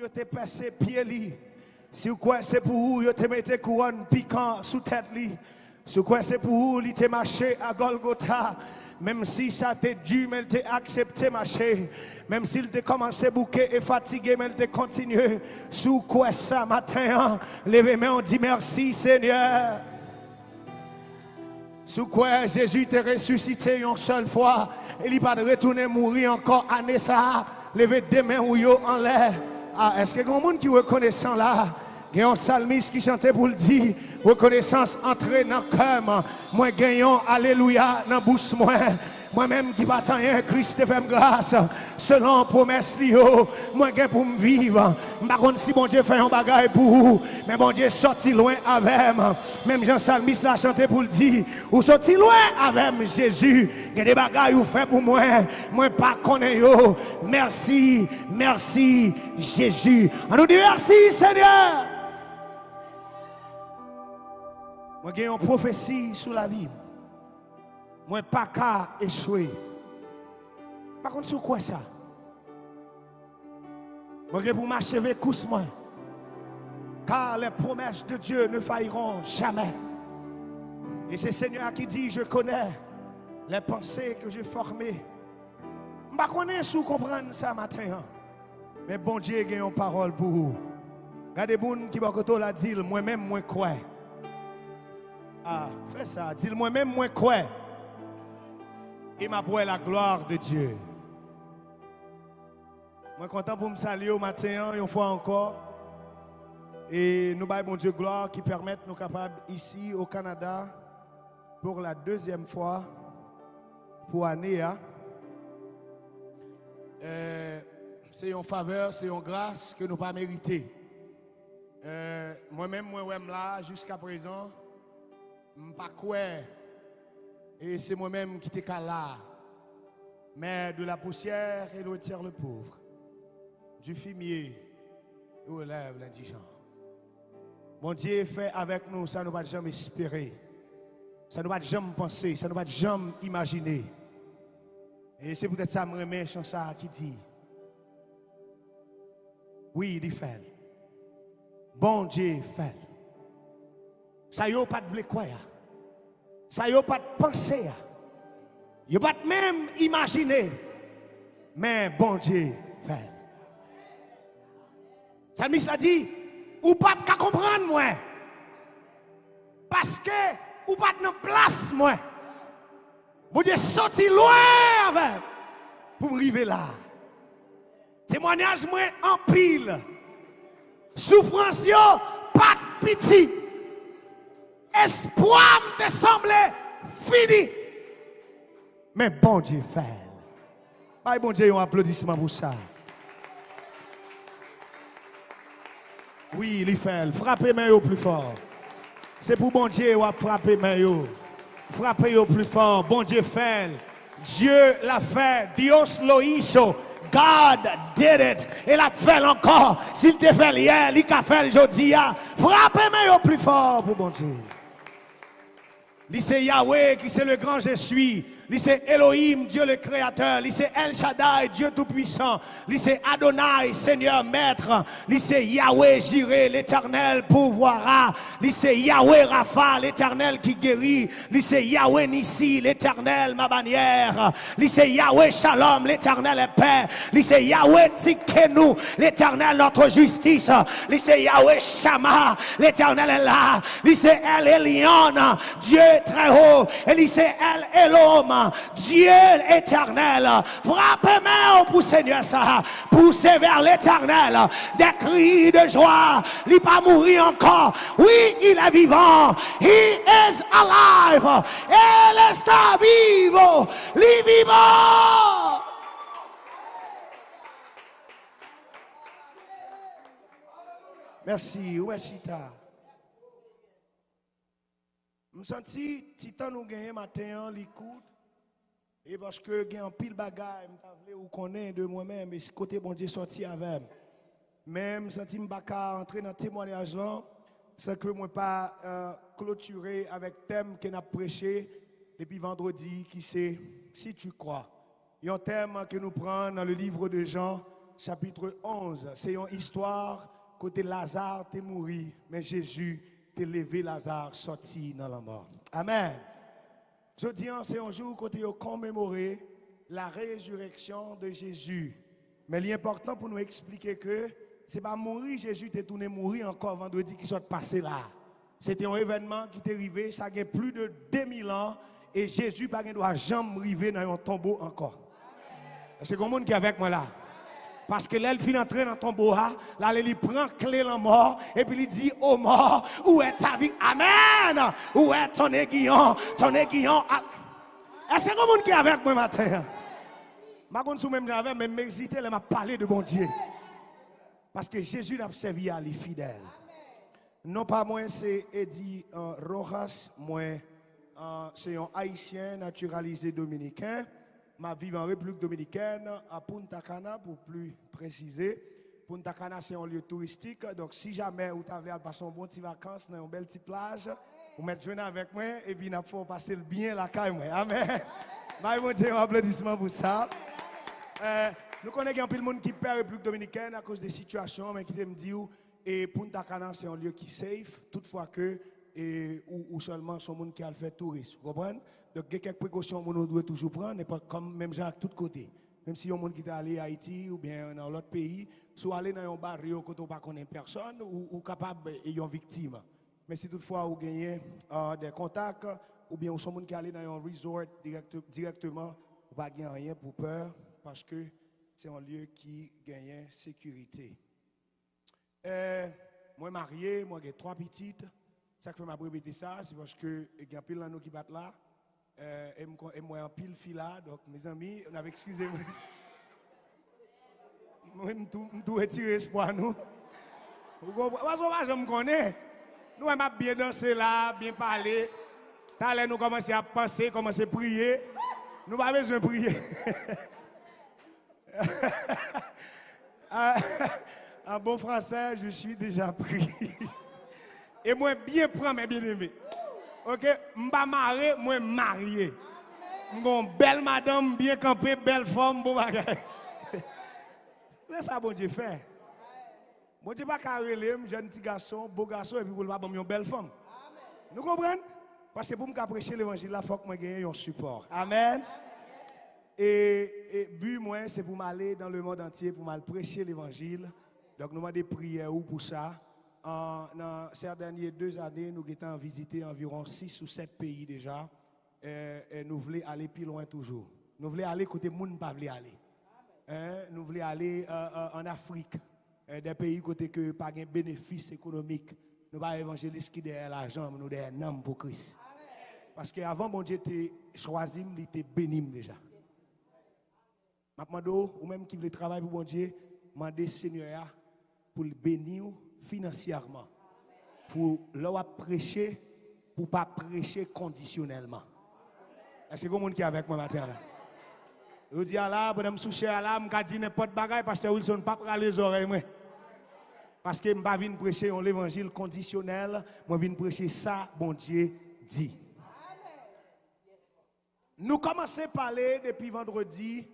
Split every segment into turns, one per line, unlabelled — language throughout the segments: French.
vous te passé pied li. Si vous croyez c'est pour vous, vous te mettez couronne piquant sous tête li. Si vous croyez c'est pour vous, vous te marché à Golgotha. Même si ça t'est dû, mais il t'a accepté marcher. Même s'il t'a commencé à bouquer et fatigué, mais il t'a continué. Sous quoi ça matin, levez-moi, on dit merci Seigneur. Sous quoi Jésus t'a ressuscité une seule fois. Et il va retourner mourir encore année ça. Levez deux mains ou yo en l'air. Ah, est-ce qu'il y a un monde qui est reconnaissant là? Il y a un psalmiste qui chantait pour le dire. Reconnaissance entrée dans le cœur. Moi gagnons, alléluia, dans la bouche moi. Moi-même qui bataille rien, Christ te fait grâce. Selon promesse Lio, moi gagne pour me vivre. Par contre, si bon Dieu fait un bagage pour vous, mais bon Dieu sorti loin avec moi. Même Jean Salmiste l'a chanté pour le dire. Ou sorti loin avec Jésus. Il y a des bagages vous fait pour moi. Moi pas connais yo. Merci, merci Jésus. On nous dit merci Seigneur. Moi j'ai une prophétie sur la vie. Moi pas qu'à échouer. Par contre, sur quoi ça? Moi j'ai pour m'achever course moi. Car les promesses de Dieu ne failliront jamais. Et c'est le Seigneur qui dit, je connais les pensées que j'ai formées. Je ne connais pas si vous comprenez ça matin. Mais bon Dieu a une parole pour vous. Regardez les gens qui vont dire, moi-même, moi crois. Ah, fais ça. Dis moi-même, moi crois. Et m'a pour la gloire de Dieu. Moi content pour me saluer au matin, une fois encore. Et nous baillons bon Dieu gloire qui permettent nous capables ici au Canada pour la deuxième fois pour année. C'est une faveur, c'est une grâce que nous pas mérité. Moi-même, moi là jusqu'à présent, je pas quoi. Et c'est moi-même qui t'ai là. Mais de la poussière, il retire le pauvre. Du fumier, il relève l'indigent. Mon Dieu fait avec nous, ça ne va jamais espérer. Ça ne va jamais penser, ça ne va jamais imaginer. Et c'est peut-être ça, me remet ça qui dit. Oui, il fait. Bon Dieu fait. Ça y a pas de quoi. Ça y a pas de pensée. Il n'y a pas de même imaginer. Mais bon Dieu fait. Ça a dit, ou pas qu'à comprendre moi. Parce que ou pas de place moi. Bon Dieu sorti loin avec pour arriver là. Témoignage moi en pile. Souffrance yo pas de pitié. Espoir me semblait fini. Mais bon Dieu fait. Bye bon Dieu, un applaudissement pour ça. Oui, il fait. Frappez main au plus fort. C'est pour bon Dieu ou frapper main. Frappez au plus fort. Bon Dieu fait. Dieu l'a fait. Dios lo hizo. God did it. Et l'a fait encore. S'il te fait hier, il a fait aujourd'hui. Frappez main au plus fort pour bon Dieu. C'est Yahweh qui c'est le grand je suis. C'est Elohim, Dieu le créateur. C'est El Shaddai, Dieu tout-puissant. C'est Adonai, Seigneur maître. C'est Yahweh Jireh, l'éternel pourvoira. C'est Yahweh Rapha, l'éternel qui guérit. C'est Yahweh Nissi, l'éternel ma bannière. C'est Yahweh Shalom, l'éternel est paix. C'est Yahweh Tzidkenu, l'éternel notre justice. C'est Yahweh Shammah, l'éternel est là. C'est El Elyon, Dieu très haut. Et c'est El Elom, Dieu éternel. Frappez-moi pour Seigneur ça. Poussez vers l'éternel. Des cris de joie. Il n'est pas mourir encore. Oui, il est vivant. He is alive. Il está vivo. Il est vivant. Merci. Où est Chita? Je sens Titan nous gagne matin, l'écoute. Et parce que j'ai un pile bagaille, je vous connais de moi-même, et ce côté bon Dieu sorti avec. Même je sens que je ne peux pas entrer dans le témoignage là, sans que je ne pas clôturer avec le thème que nous avons prêché depuis vendredi, qui c'est si tu crois. Il y a un thème que nous prenons dans le livre de Jean, chapitre 11. C'est une histoire côté Lazare t'est mort, mais Jésus t'a levé Lazare sorti dans la mort. Amen. Je dis, c'est un jour côté commémorer la résurrection de Jésus. Mais l'important pour nous expliquer que c'est pas mourir, Jésus t'est tourné mourir encore vendredi qui soit passé là. C'était un événement qui est arrivé, ça a plus de 2000 ans et Jésus pas doit jamais arriver dans un tombeau encore. C'est comme monde qui est avec moi là. Parce que là, il finit d'entrer dans ton tombeau, là, il prend clé la mort, et puis il dit, oh mort, où est ta vie? Amen! Où est ton aiguillon? Ton aiguillon. Est-ce que c'est monde qui est avec moi matin? Je suis même j'avais même hésité, il m'a parlé de mon Dieu. Parce que Jésus n'a servi à les fidèles. Non pas moi, c'est Eddie Rojas, moi, c'est un haïtien naturalisé dominicain. Je vis en République dominicaine, à Punta Cana, pour plus préciser. Punta Cana, c'est un lieu touristique. Donc, si jamais vous avez passé un bon petit vacances dans une belle petite plage, vous mettez joindre avec moi et puis nous pouvons passer le bien la caille. Amen. Bon Dieu, un applaudissement pour ça. Nous connaissons un peu de monde qui perd la République dominicaine à cause des situations, mais qui me dit et Punta Cana, c'est un lieu qui est safe, toutefois que ou seulement son monde qui a fait tourisme. Vous comprenez? Donc, il y a quelques précautions que nous devons toujours prendre, et pas comme même gens à tous côtés. Même si y a un monde qui est allé à Haïti ou bien dans l'autre pays, soit aller dans un barrio où on ne connaît personne ou capable d'être victime. Mais si toutefois vous gagnez des contacts ou bien son monde qui est allé dans un resort directement, vous ne gagnez rien pour peur parce que c'est un lieu qui gagne sécurité. Moi marié, moi j'ai 3 petites. Ça que fait m'a répéter ça, c'est parce que il y a pile de nous qui battent là. Et moi en pile fille là, donc mes amis, on avait excusez-moi. Moi tout retirer espoir nous. Vous comprenez? Parce que je me connais. Nous on m'a bien dansé là, bien parlé. T'allais nous commencer à penser, commencer à prier. Nous pas besoin de prier. En bon français, je suis déjà pris. Et moi, bien prends mes bien-aimés. Ok? M'ba marié, moi marié. M'gon belle madame, bien campée, belle femme, bon bagay. C'est ça, bon Dieu fait. Bon Dieu pas carrelé, jeune petit garçon, beau garçon, et puis pour le pas une belle femme. Nous comprenons? Parce que pour me prêcher l'évangile, il faut que moi gagne un support. Amen. Et but, moi, c'est pour m'aller dans le monde entier, pour m'aller prêcher l'évangile. Donc, nous avons des prières pour ça. Dans ces dernières 2 années, nous avons visité environ 6 ou 7 pays déjà. Et nous voulons aller plus loin toujours. Nous voulons aller côté où nous ne pouvons pas aller. Nous voulons aller en Afrique, des pays côté que pas de bénéfices économiques. Nous ne pas évangélistes qui derrière l'argent, nous derrière un homme pour Christ. Parce qu'avant, mon Dieu t'a choisi, il t'a béni déjà. Maintenant, ou même qui veut travailler pour mon Dieu, demandez Seigneur pour le bénir financièrement. Pour leur prêcher, pour ne pas prêcher conditionnellement. Est-ce que vous avez qui est avec moi matin là? Je dis à là, pour me soucher à là, je dis n'importe quoi, Pasteur Wilson, pas pour les oreilles. Parce que je ne viens pas prêcher l'évangile conditionnel, je viens prêcher ça, bon Dieu dit. Nous commençons à parler depuis vendredi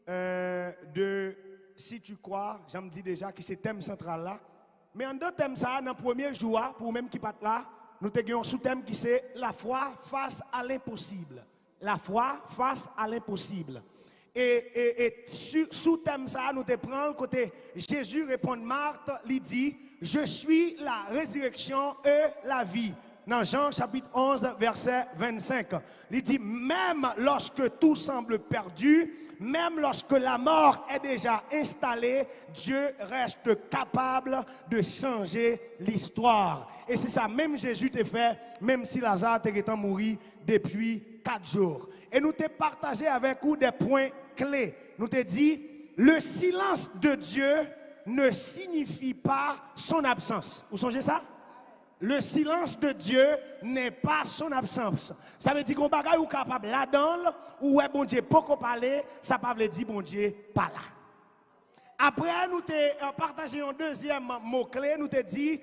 de si tu crois, j'en dis déjà que c'est le thème central là. Mais en deux thèmes, ça, dans le premier jour, pour même qui partent là, nous avons un sous-thème qui c'est la foi face à l'impossible. La foi face à l'impossible. Et sous-thème ça, nous te prenons côté Jésus répond Marthe, il dit, je suis la résurrection et la vie. Dans Jean chapitre 11, verset 25. Il dit, même lorsque tout semble perdu, même lorsque la mort est déjà installée, Dieu reste capable de changer l'histoire. Et c'est ça, même Jésus t'a fait, même si Lazare était mort depuis 4 jours. Et nous t'ai partagé avec vous des points clés. Nous t'ai dit, le silence de Dieu ne signifie pas son absence. Vous songez ça? Le silence de Dieu n'est pas son absence. Ça veut dire qu'on bagaille ou capable là-dedans, ou est bon Dieu, pourquoi parler, ça ne veut dire bon Dieu pas là. Après, nous t'ai partagé un deuxième mot-clé, nous t'ai dit,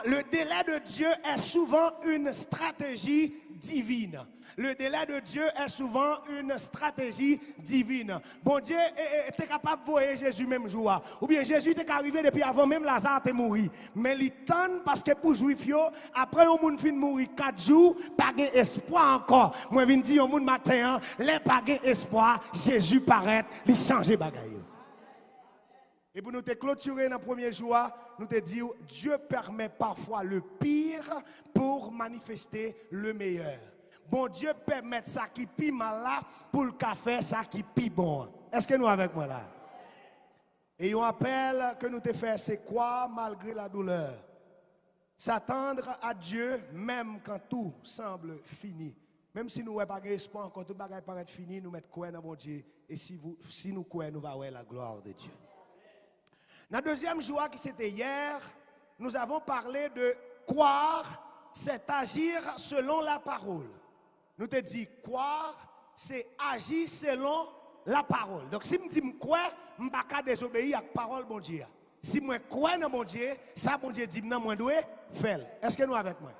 le délai de Dieu est souvent une stratégie divine. Le délai de Dieu est souvent une stratégie divine. Bon Dieu était capable de voir Jésus même jour. Ou bien Jésus était arrivé depuis avant même Lazare était mort. Mais il tend parce que pour juif, après un monde fin mourir 4 jours, pas d'espoir encore. Moi, je dis au monde matin, les pas d'espoir, Jésus paraît, il change les bagailles. Et pour nous te clôturer dans le premier jour, nous te dit Dieu permet parfois le pire pour manifester le meilleur. Bon Dieu permet ça qui pis mal là pour le café, ça qui pis bon. Est-ce que nous avec moi là? Et on appelle que nous te fait, c'est quoi malgré la douleur? S'attendre à Dieu même quand tout semble fini. Même si nous n'avons pas d'espoir, quand tout bagage paraît fini, nous mettons quoi dans mon Dieu. Et si nous croyons, nous allons voir la gloire de Dieu. Dans le deuxième jour qui c'était hier, nous avons parlé de croire, c'est agir selon la parole. Nous te dit croire, c'est agir selon la parole. Donc si je dis croire, je ne vais pas désobéir à la parole de Dieu. Si je crois dans mon Dieu, ça bon Dieu dit non, moi dois faire. Est-ce que nous avec moi?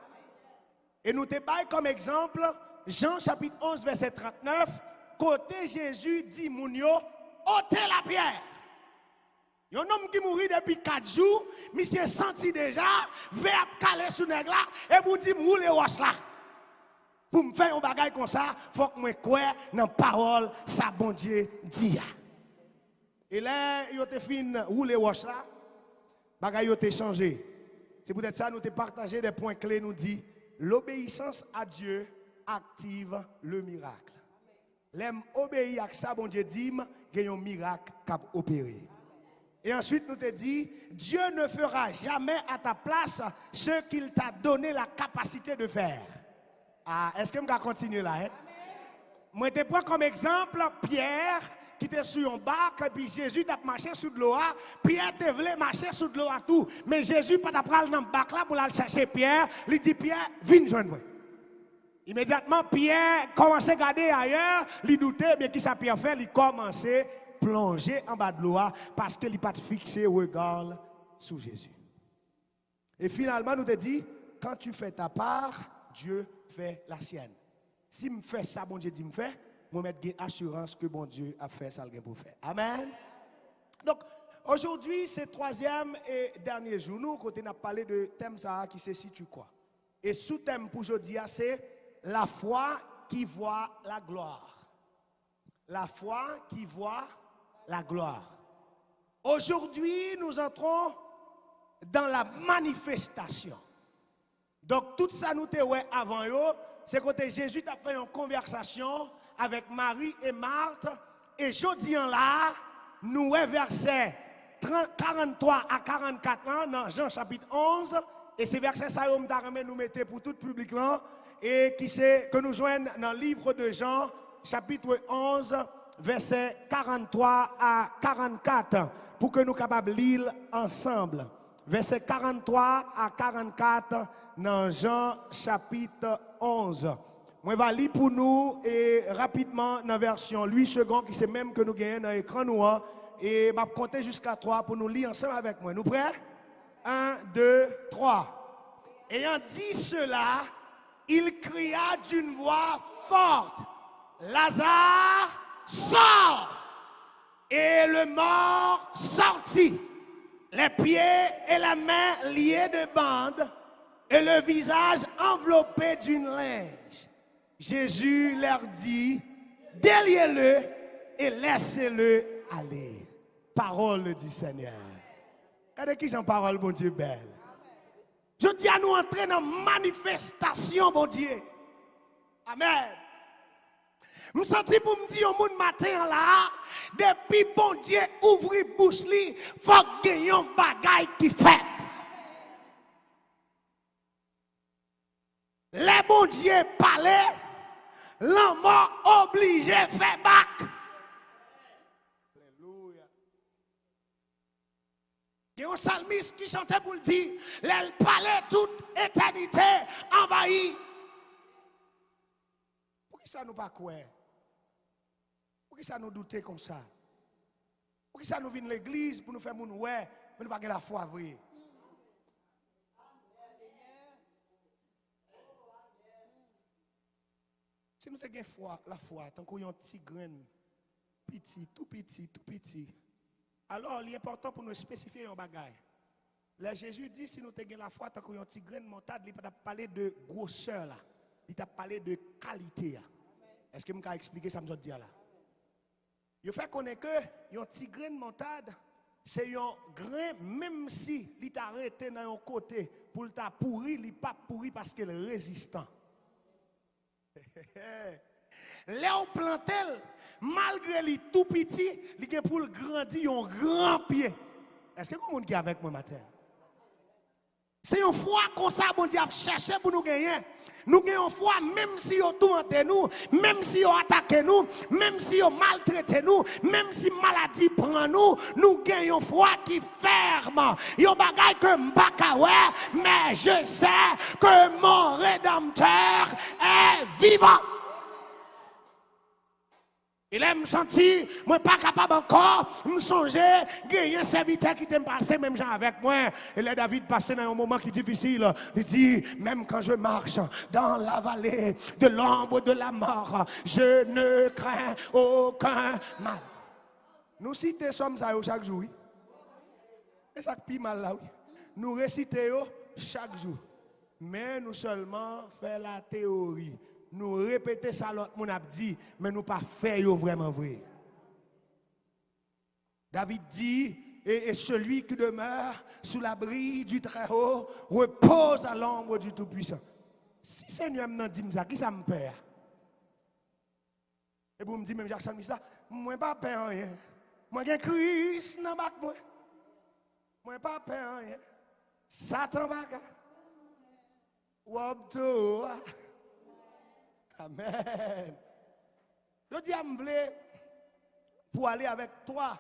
Et nous te baillons comme exemple Jean chapitre 11 verset 39, côté Jésus dit mounio, ôtez la pierre. Il y a un homme qui mourit depuis 4 jours, monsieur senti déjà, verbe calé sous nèg là, et vous dit moule roche là. Pour me faire un bagage comme ça, il faut que je croie dans la parole, ça bon Dieu dit. Et là, il a fini rouler roche là, bagage a changé. C'est peut-être ça nous te partagé des points clés nous dit l'obéissance à Dieu active le miracle. L'aime obéir à ça bon Dieu dit, il y a un miracle qui a opéré. Et ensuite, nous te dit, Dieu ne fera jamais à ta place ce qu'il t'a donné la capacité de faire. Ah, est-ce que je vais continuer là? Hein? Moi, je te prends comme exemple Pierre qui était sur un bac, et puis Jésus t'a marché sur de l'eau. Pierre te voulait marcher sur de l'eau à tout. Mais Jésus pas t'apprendre dans le bac là pour aller chercher Pierre. Il dit, Pierre, viens joindre moi. Immédiatement, Pierre commençait à regarder ailleurs. Il doutait, mais qui ça Pierre fait? Il commençait plonger en bas de l'eau parce qu'il n'a pas fixé le regard sur Jésus. Et finalement, nous te dit, quand tu fais ta part, Dieu fait la sienne. Si je fais ça, bon Dieu dit me fait, je vais mettre assurance que bon Dieu a fait ça pour faire. Amen. Donc, aujourd'hui, c'est le troisième et dernier jour. Nous, quand on a parlé de thème ça qui se situe quoi. Et sous-thème pour aujourd'hui, c'est la foi qui voit la gloire. La foi qui voit la gloire. Aujourd'hui, nous entrons dans la manifestation. Donc, tout ça nous te ouais avant yo, c'est quand Jésus a fait une conversation avec Marie et Marthe. Et jeudi en là, nous versets 43 à 44 dans Jean chapitre 11. Et ces versets ça nous mettez pour tout public là. Et qui c'est que nous joignons dans le livre de Jean chapitre 11. Versets 43 à 44, pour que nous capables de lire ensemble. Versets 43 à 44 dans Jean chapitre 11. Moi, je vais lire pour nous et rapidement dans la version 8 secondes, qui c'est même que nous gagnons dans l'écran noir. Et je vais compter jusqu'à 3 pour nous lire ensemble avec moi. Nous prêts? 1, 2, 3. Ayant dit cela, il cria d'une voix forte, Lazare, sort! Et le mort sortit, les pieds et la main liés de bandes, et le visage enveloppé d'une linge. Jésus leur dit, déliez-le et laissez-le aller. Parole du Seigneur. Regardez qui j'en parle, bon Dieu, belle. Je dis à nous entrer dans la manifestation, bon Dieu. Amen. Je sens pour me dire au monde matin là, depuis bon Dieu ouvre bouche li, faut gagner un bagaille qui fait. Les bon Dieu parlaient, l'homme obligé fait bac. Alléluia. Il y a un psalmiste qui chantait pour le dire, les parlait toute éternité envahie. Pourquoi ça nous pas quoi? Pourquoi ça nous douter comme ça? Pour qui ça nous vient l'église pour nous faire mon ouais, mais nous pas la foi vraie. Si nous avons la foi, tant qu'on a un petit grain, petit, tout petit, tout petit, alors il est important pour nous spécifier un bagage. Là, Jésus dit, si nous avons la foi, tant qu'on a un petit grain de montagne, il ne pas parler de grosseur là. Il t'a parlé de qualité. Est-ce que je peux expliquer ça, je dire là? Il fait qu'on est que un petit grain de montagne, c'est un grain, même si il t'a arrêté dans un côté pour le pourri, il n'est pas pourri parce qu'il est résistant. Léo Plantel, malgré lui tout petit, il est pour le grandir un grand pied. Est-ce que vous qui est avec moi matin? C'est une foi comme ça, bon Dieu a cherché pour nous gagner. Nous gagnons foi même si on tourmente nous, même si on attaque nous, même si on maltraite nous, même si maladie prend nous, nous gagnons foi qui ferme. Yon bagay que m'baka ouais, mais je sais que mon Rédempteur est vivant. Il aime sentir, moi pas capable encore, me songer, gagner un serviteur qui t'aime passer même gens avec moi. Et là David passé dans un moment qui est difficile. Il dit, même quand je marche dans la vallée de l'ombre de la mort, je ne crains aucun mal. Nous citons sommes ça chaque jour. Et ça qui mal là, oui. Nous récitons chaque jour. Mais nous seulement faisons la théorie. Nous répétons ça l'autre monde a dit, mais nous pas faire vraiment vrai. David dit, et celui qui demeure sous l'abri du Très-Haut repose à l'ombre du Tout-Puissant. Si Seigneur me dit ça, qui ça me perd? Et vous me dites même Jacques Salmista, moi pas peur rien. Moi j'ai Christ dans bac moi. Moi pas peur rien. Satan bac. Wabto. Amen. Je dis à me pour aller avec toi.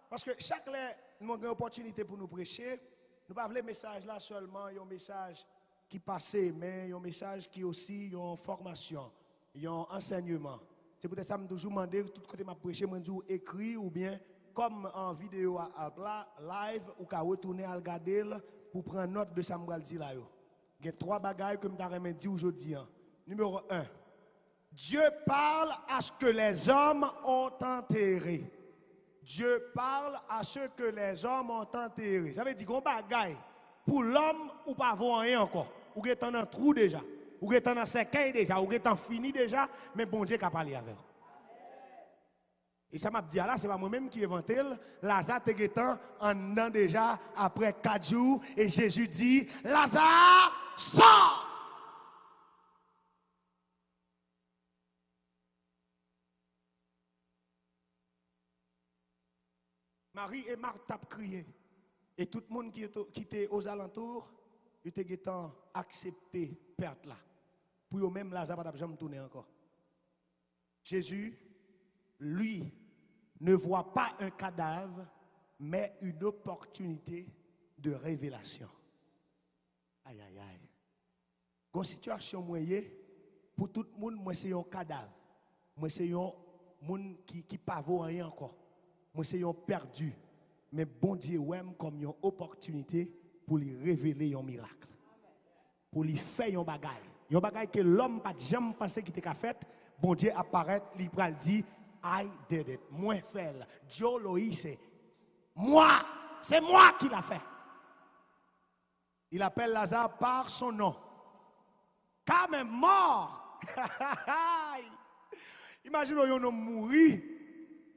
Parce que chaque fois nous avons une opportunité pour nous prêcher, nous ne pas le message là seulement, il y a un message qui passe, mais il y a un message qui aussi il y a une formation, il y a un enseignement. C'est peut-être ça que je toujours demandé, tout côté m'a prêché, moi je écrit ou bien comme en vidéo live, ou qu'à retourner à regarder pour prendre note de ça que je dis là. Il y a 3 bagages que je vais dire aujourd'hui. Numéro 1. Dieu parle à ce que les hommes ont enterré. Dieu parle à ce que les hommes ont enterré. Ça veut dire qu'on bagaille pour l'homme ou pas voir rien encore. Ou est dans un trou déjà. Ou est dans un cercueil déjà. Ou est fini déjà. Mais bon Dieu qui a parlé avec. Et ça m'a dit là, c'est pas moi-même qui ai inventé. Lazare était en dedans déjà après 4 jours. Et Jésus dit, Lazare, sors! Marie et Marthe ont crié. Et tout le monde qui était aux alentours, il était accepté perte là. Pour eux-mêmes, Lazare n'a jamais tourné encore. Jésus, lui, ne voit pas un cadavre, mais une opportunité de révélation. Aïe, aïe, aïe. Une situation moyenne, pour tout le monde, moi c'est un cadavre. Moi c'est un monde qui ne pas rien encore. Moi, c'est un perdu. Mais bon Dieu, ouais, comme une opportunité pour lui révéler un miracle. Pour lui faire un bagage. Un bagage que l'homme n'a jamais pensé qu'il était fait. Bon Dieu apparaît, il dit, I did it. Moi, fait. Dieu Loïse. Moi, c'est moi qui l'a fait. Il appelle Lazare par son nom. Quand même mort. Imaginez un homme mourir.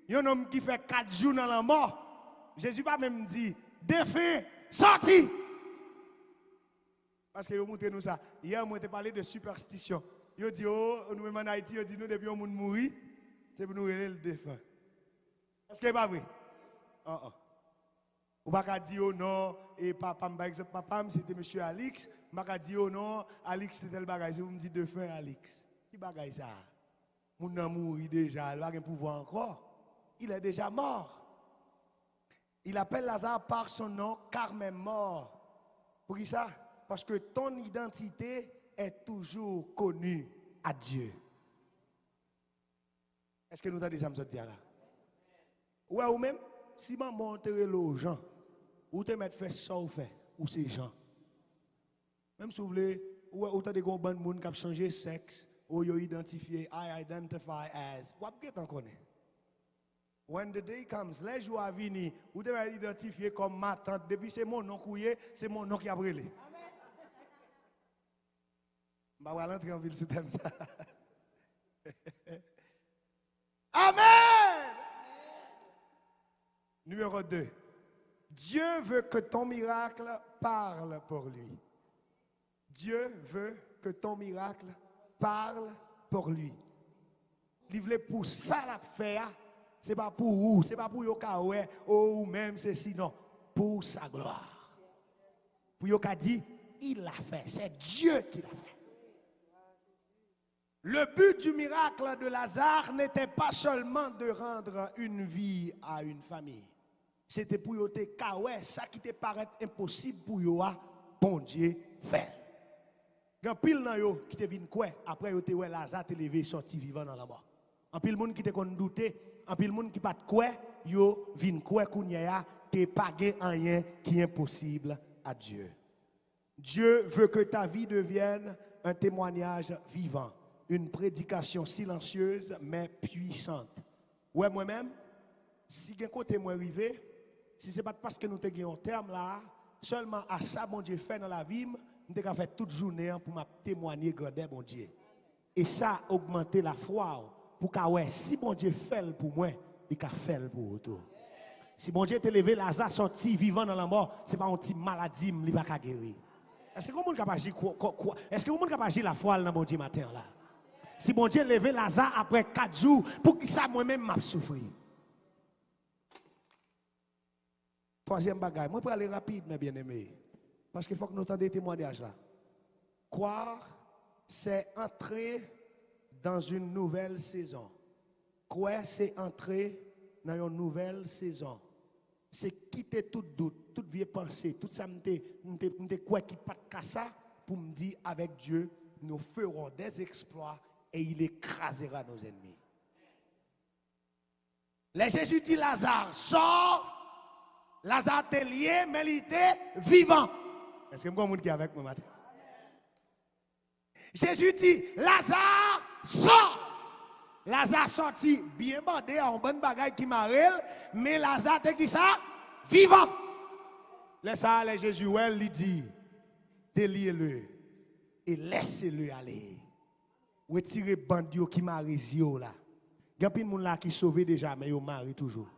Il y a un homme qui fait 4 jours dans la mort. Jésus pas même dit, défunt, sorti. Parce que vous montrez nous ça. Hier, moi, j'ai parlé de superstition. Ils dit, oh, nous même en Haïti, ils dit, nous, depuis un monde mourir, c'est pour nous révéler le défunt. Est-ce que c'est pas vrai? Ou pas dire, oh non, et papa, par exemple, papa, c'était monsieur Alix. Je ne pas dire, oh non, Alix, c'était le bagage. Vous me dites, défunt, Alix. Qui bagage ça? Moun nan mouri déjà, il n'a pas de pouvoir encore. Il est déjà mort. Il appelle Lazare par son nom, car même mort. Pour qui ça? Parce que ton identité est toujours connue à Dieu. Est-ce que nous avons déjà dit là? Ouais, ou même? si maman enterre les gens, ou te mettre fait ça ou fait, ou ces gens. Même si vous voulez, ou autant de gens qui ont changé sexe, ou vous identifié, I identify as. What get on connaît? When the day comes, les jours à venir, vous devez identifier comme ma tante. Depuis c'est mon nom couillé, c'est mon nom qui a brûlé. Je vais rentrer en ville sous thème ça. Amen. Numéro 2. Dieu veut que ton miracle parle pour lui. Dieu veut que ton miracle parle pour lui. Il veut pour ça la faire. C'est pas pour vous, c'est pas pour yo ka ouais ou même c'est sinon pour sa gloire. Pour yo ka dit il l'a fait, c'est Dieu qui l'a fait. Le but du miracle de Lazare n'était pas seulement de rendre une vie à une famille. C'était pour yo te ka ouais ça qui te paraît impossible pour yo a bon Dieu fait. Gan pile nan yo qui te vinn quoi après yo te ouais Lazare te levé sorti vivant dans la mort. En pile monde qui te kon douter, en pile monde qui pas de quoi, yo vinn quoi kounya te pas gen rien qui est impossible à Dieu. Dieu veut que ta vie devienne un témoignage vivant, une prédication silencieuse mais puissante. Ouais moi-même, si gen côté moi arrivé, si c'est pas parce que nous te gen un terme là, seulement à ça bon Dieu fait dans la vie, nous te fait toute journée pour m'a témoigner grandeur bon Dieu. Et ça augmenter la foi. Pour que ouais, si bon Dieu fait pour moi, il a fait pour toi. Si bon Dieu t'a levé Lazare sorti vivant dans la mort, c'est pas une petite maladie, il va pas guérir. Est-ce que vous monde capable quoi? Est-ce que vous monde capable agir la foi dans bon Dieu matin là? Si bon Dieu levé Lazare après 4 jours, pour que ça moi-même m'a souffrir. Troisième bagaille, moi pour aller rapide mes bien-aimés, parce qu'il faut que nous entendions des témoignages là. Croire, c'est entrer dans une nouvelle saison. Quoi, c'est entrer dans une nouvelle saison. C'est quitter tout doute, toute vieille pensée, tout ça, m'te quoi qui pas de ça pour me dire avec Dieu, nous ferons des exploits et il écrasera nos ennemis. Les Jésus dit Lazare, sort. Lazare était lié, mais il était vivant. Est-ce que vous avez qui est avec moi matin? Jésus dit Lazare, sort. Lazare sorti bien bandé en bonne bagaille qui m'arrête, mais Lazare était qui ça? Vivant. Laissez-le les Jésus, il dit déliez-le et laissez-le aller. Retirez bandio qui marie là. Il y a plein de monde là qui sauvé déjà mais yo marie toujours.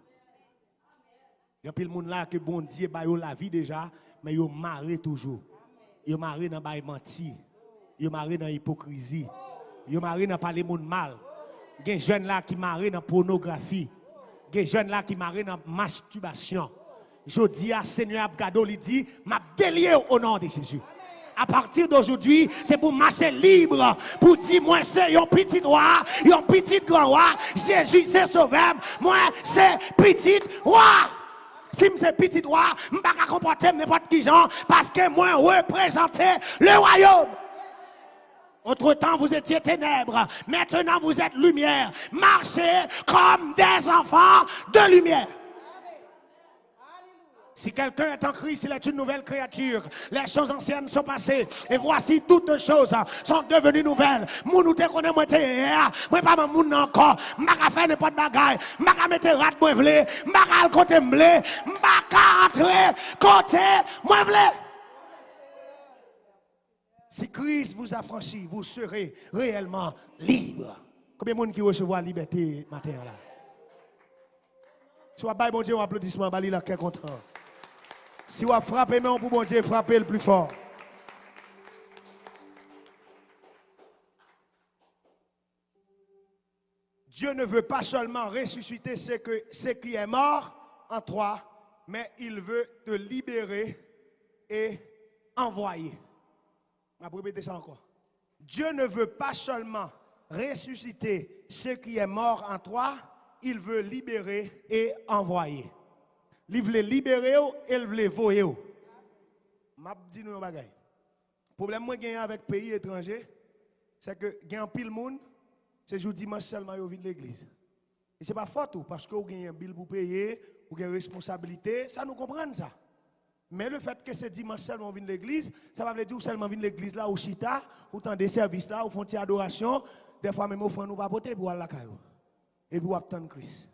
Il y a plein de monde là que bon Dieu ba yo la vie déjà mais yo marie toujours. Yo marie dans bail menti. Yo marie dans hypocrisie. Yo marie dans parler monde mal. Il y a des jeunes là qui marient dans pornographie. Il y a des jeunes là qui marient dans masturbation. Je dis à Seigneur Abgado, il dit, m'a délié au nom de Jésus. À partir d'aujourd'hui, c'est pour marcher libre, pour dire, moi c'est un petit roi, un petit grand roi. Jésus c'est sauveur, moi c'est petit roi. Si je suis petit roi, je ne peux pas comporter n'importe qui genre, parce que moi représente le royaume. Autre-temps, vous étiez ténèbres. Maintenant, vous êtes lumière. Marchez comme des enfants de lumière. Si quelqu'un est en Christ, il est une nouvelle créature. Les choses anciennes sont passées. Et voici toutes choses sont devenues nouvelles. Moi, nous te connaissons, moi, pas mon monde encore. Je ne vais pas faire n'importe bagaille. Je ne vais pas mettre rat, moi, je ne vais pas côté, je ne vais pas entrer côté, moi, je veux. Si Christ vous affranchit, vous serez réellement libre. Combien de monde qui recevoir la liberté matin là? Si vous avez bon Dieu un applaudissement, vous là qui content. Si vous frappez non pour bon Dieu, frappez le plus fort. Dieu ne veut pas seulement ressusciter ce qui est mort en toi, mais il veut te libérer et envoyer. Je vais répéter ça encore. Dieu ne veut pas seulement ressusciter ce qui est mort en toi, il veut libérer et envoyer. Il veut libérer et il veut envoyer. Je dis nous un bagage. Le problème que j'ai avec les pays étrangers, c'est que il y a un pile monde, c'est jour dimanche seulement ils viennent de l'église. Et ce n'est pas faute parce que vous avez un bill pour payer, ou une responsabilité, ça nous comprend ça. Mais le fait que c'est dimanche seulement vient l'église, ça veut dire seulement vient l'église là, ou chita, ou tant des services là, ou font une adoration, des fois même offrande nous pas porter pour aller la caillou. Et puis attendre Christ.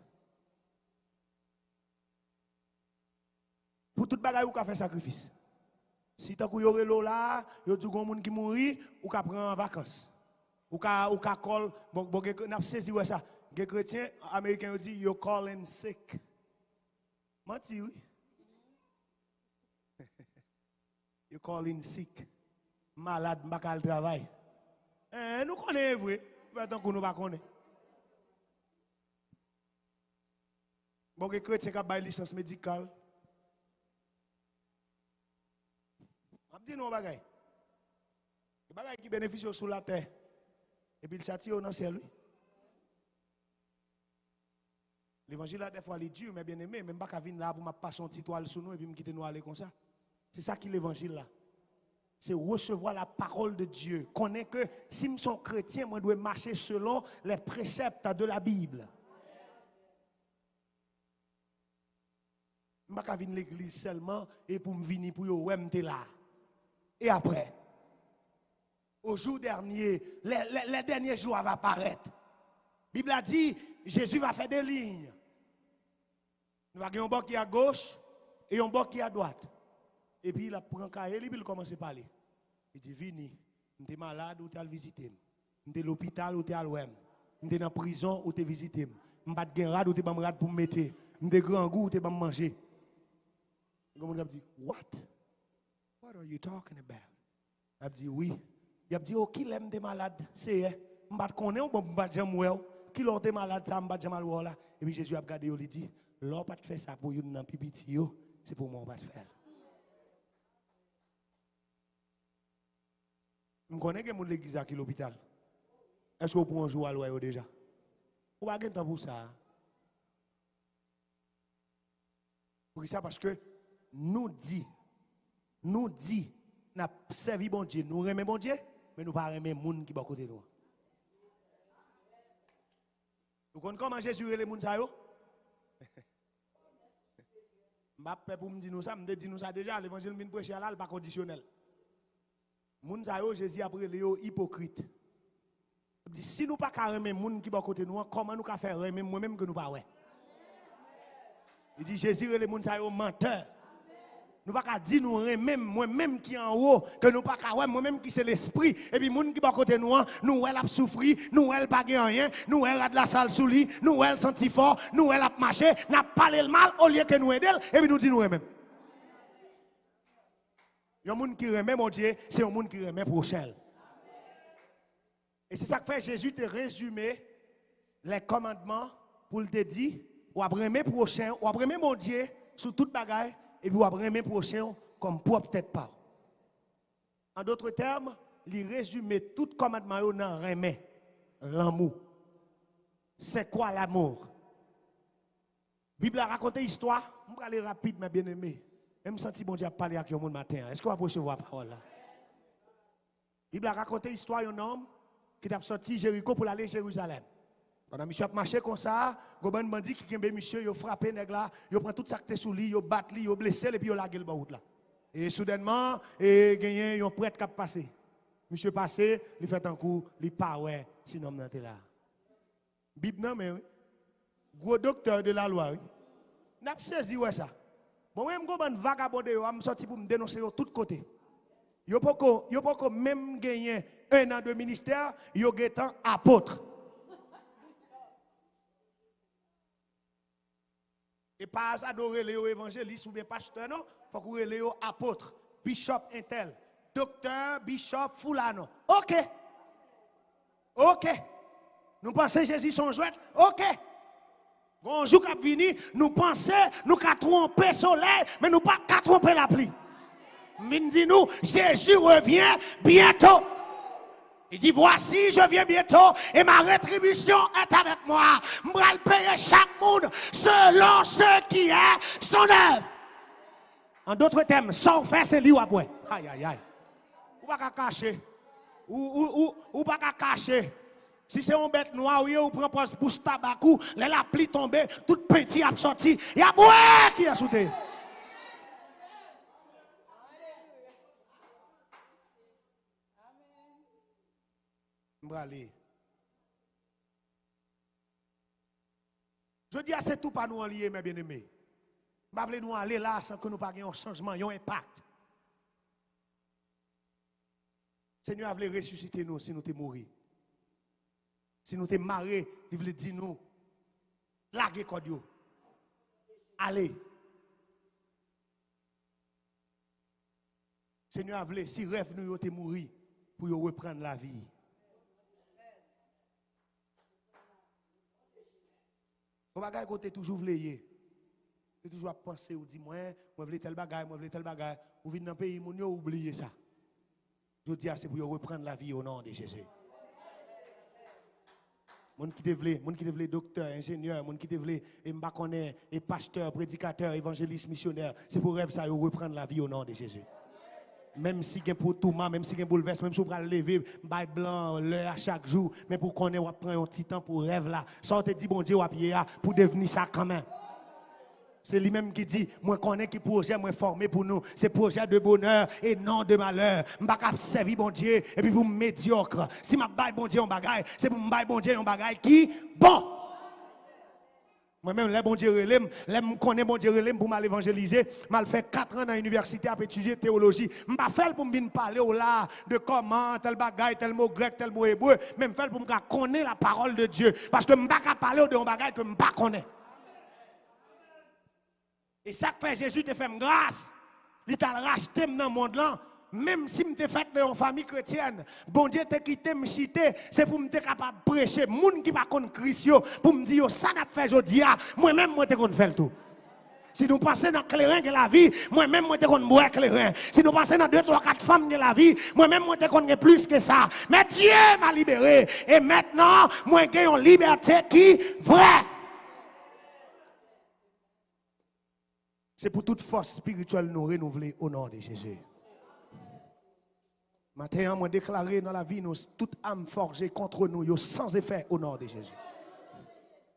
Pour tout bagaille ou ka faire sacrifice. Si tant que y aurait l'eau là, y a du grand monde qui mourit, ou ka prend en vacances. Ou ka call, bon n'a saisi ouais ça. Les chrétiens américains disent you calling sick. Menti oui. You calling sick. Malade, m'pa le travail. Nous connaissons vrai, tant que nous pas connaissons. Bon les chrétiens qui ont une licence médicale. On dit non bagay. Les bagay qui bénéficient sur la terre. Et puis il châtie dans le ciel. L'évangile, des fois, il est dur, mais bien aimé. Même pas qu'à venir là pour me passer un petit toile sur nous et puis me quitter nous aller comme ça. C'est ça qui est l'évangile là. C'est recevoir la parole de Dieu. Connaître que si je suis chrétien, moi, je dois marcher selon les préceptes de la Bible. Je ne vais pas venir à l'église seulement et pour me venir pour vous là. Et après, au jour dernier, les derniers jours vont apparaître. La Bible a dit, Jésus va faire des lignes. Nous avons un bord qui est à gauche et un bord qui est à droite. Et puis il prend un cahier, il commence à parler. Il dit, vini, tu es malade ou tu as visité. Tu es à l'hôpital ou tu es à l'OM. Tu es dans la prison ou tu es visité. Tu es rad ou tu es rad pour me mettre. Tu es grand goût ou tu es manger. Le monde a dit, what? What are you talking about? Il a dit, oui. Il a dit, oh, qui l'aime des malades? C'est, je ne connais pas, je ne connais pas. Qui l'ont des malades, ça, je ne connais pas. Et puis Jésus a regardé, il dit, l'on pas faire ça pour une pipiti, c'est pour moi, on va faire. Je connais que l'église qui est l'hôpital. Est-ce que vous pouvez jouer à l'ouest déjà? Vous n'avez pas de temps pour ça. Pour ça, parce que nous dit, nous servi bon Dieu, nous remet bon Dieu, mais nous ne pas remet les gens qui sont à côté de nous. Vous comprenez comment Jésus et les gens ça yo? Je pour me dire ça, je dis nous ça déjà, l'évangile vient prêcher là, pas conditionnel. Moun sa yo Jésus après les hypocrite. Il dit si nous pas remet les gens qui sont à côté de nous, comment nous faire remet moi-même que nous pas ouais? Il dit Jésus et les gens sa yo menteur. Nous pas dire nous même moi-même qui en haut que nous pas ouais moi-même qui c'est l'esprit et puis moun qui pas côté nous nous elle a souffri nous elle pas rien nous elle a de la salle sous lit nous elle senti fort nous elle a marché n'a parlé le mal au lieu que nous aider et puis nous dit nous même un monde qui remet mon Dieu c'est un monde qui remet prochain et c'est ça que fait Jésus te résumer les commandements pour te dire ou remet prochain ou remet mon Dieu sur toute bagaille et puis après mes prochains comme propre tête pas. En d'autres termes, il résume tout commandement dans remet l'amour. C'est quoi l'amour? La Bible a raconté histoire, je vais aller rapide mais bien aimé. Même senti bon Dieu parler avec vous matin. Est-ce qu'on va recevoir la parole là? La Bible a raconté histoire d'un homme qui a sorti Jéricho pour aller à Jérusalem. Pendant monsieur a marché comme ça, goban bandi qui kembe monsieur, yo frappé nèg là, yo prend tout ça qui sous lui, yo bat lui, yo blessé et puis yo lagé le route là. Et soudainement, gagné un prêtre qui a passé. Monsieur passé, il fait un coup, il pas ouais, sinon on était là. Bible non mais oui. Gros docteur de la loi oui. N'a saisi ouais ça. Bon même goban vagabondé yo, am sorti pour me dénoncer de tous côtés. Yo poko même gagné 1 an de ministère, yo gétant apôtre. Et pas adorer les évangélistes ou bien pasteurs, non. Il faut que les apôtres, bishop intel, docteur, bishop fulano. Ok. Nous pensons que Jésus son jouet. Ok. Bonjour qui vini, nous pensons, nous qu'à tromper le soleil, mais nous pas qu'à tromper la pluie. Nous disons, Jésus revient bientôt. Il dit, voici, je viens bientôt et ma rétribution est avec moi. Je vais payer chaque monde selon ce qui est son œuvre. En d'autres termes, sans faire, c'est lui ou après. Aïe, aïe, aïe. Ou pas qu'à cacher. Ou pas qu'à cacher. Si c'est un bête noire, ou prend poste pour tabac, la pluie tombe, tout petit a sorti, il y a boue qui a sauté. Je dis à c'est tout pas nous en lier, mes bien-aimés. Je ne veux nous aller là sans que nous pas un changement, un impact. Seigneur a voulu ressusciter nous si nous sommes morts. Si nous sommes marrés, il veut dire nous, larguez Kodio. Allez. Seigneur a voulu, si rêve nous sommes morts, pour reprendre la vie. Comme bagay côté toujours vleyer. Tu toujours penser ou dit moi veux tel bagay, moi veux tel bagay, ou vinn dans pays moun yo oublier ça. Je dis c'est pour reprendre la vie au nom de Jésus. Moun qui te vle docteur, ingénieur, moun qui te vle m'pa connaît et pasteur, prédicateur, évangéliste, missionnaire, c'est pour rêve ça reprendre la vie au nom de Jésus. Même si gen pour tout même si gen bouleverse, même si vous pral lever bail blanc l'heure à chaque jour, mais pour qu'on ait prendre un petit temps pour rêve là, ça te dit bon Dieu pour devenir ça quand même. C'est lui-même qui dit moi connais qui projet moi formé pour nous, c'est projet de bonheur et non de malheur. M'pa cap servir bon Dieu et puis pour médiocre. Si m'a bail bon Dieu un bagaille, c'est pour m'bail bon Dieu un bagaille qui bon. Moi-même, les bon Dieu relève, les connais bon Dieu relève pour m'aller évangéliser. Mal fait 4 ans dans l'université à étudier théologie. Je pas fait pour me parler au là de comment tel bagaille, tel mot grec, tel mot hébreu, même fait pour me connaître la parole de Dieu parce que je pas parler de un bagaille que je pas connais. Et ça que fait Jésus te fait grâce. Il t'a racheté dans le monde là. Même si je suis fait dans une famille chrétienne, bon Dieu t'a quitté, me chité, c'est pour me capable de prêcher. Moun qui pas connaît Christ, pour me dire, ça n'a pas fait aujourd'hui, moi-même, moi, je faire le tout. Si nous passons dans le clairin de la vie, moi-même, moi, je boire clairin. Si nous passons dans 2, 3, 4 femmes de la vie, moi-même, moi, je connais plus que ça. Mais Dieu m'a libéré. Et maintenant, moi, j'ai une liberté qui est vraie. C'est pour toute force spirituelle nous renouveler au nom de Jésus. Maintenant, moi déclaré dans la vie, nous, toute âme forgée contre nous, sans effet au nom de Jésus.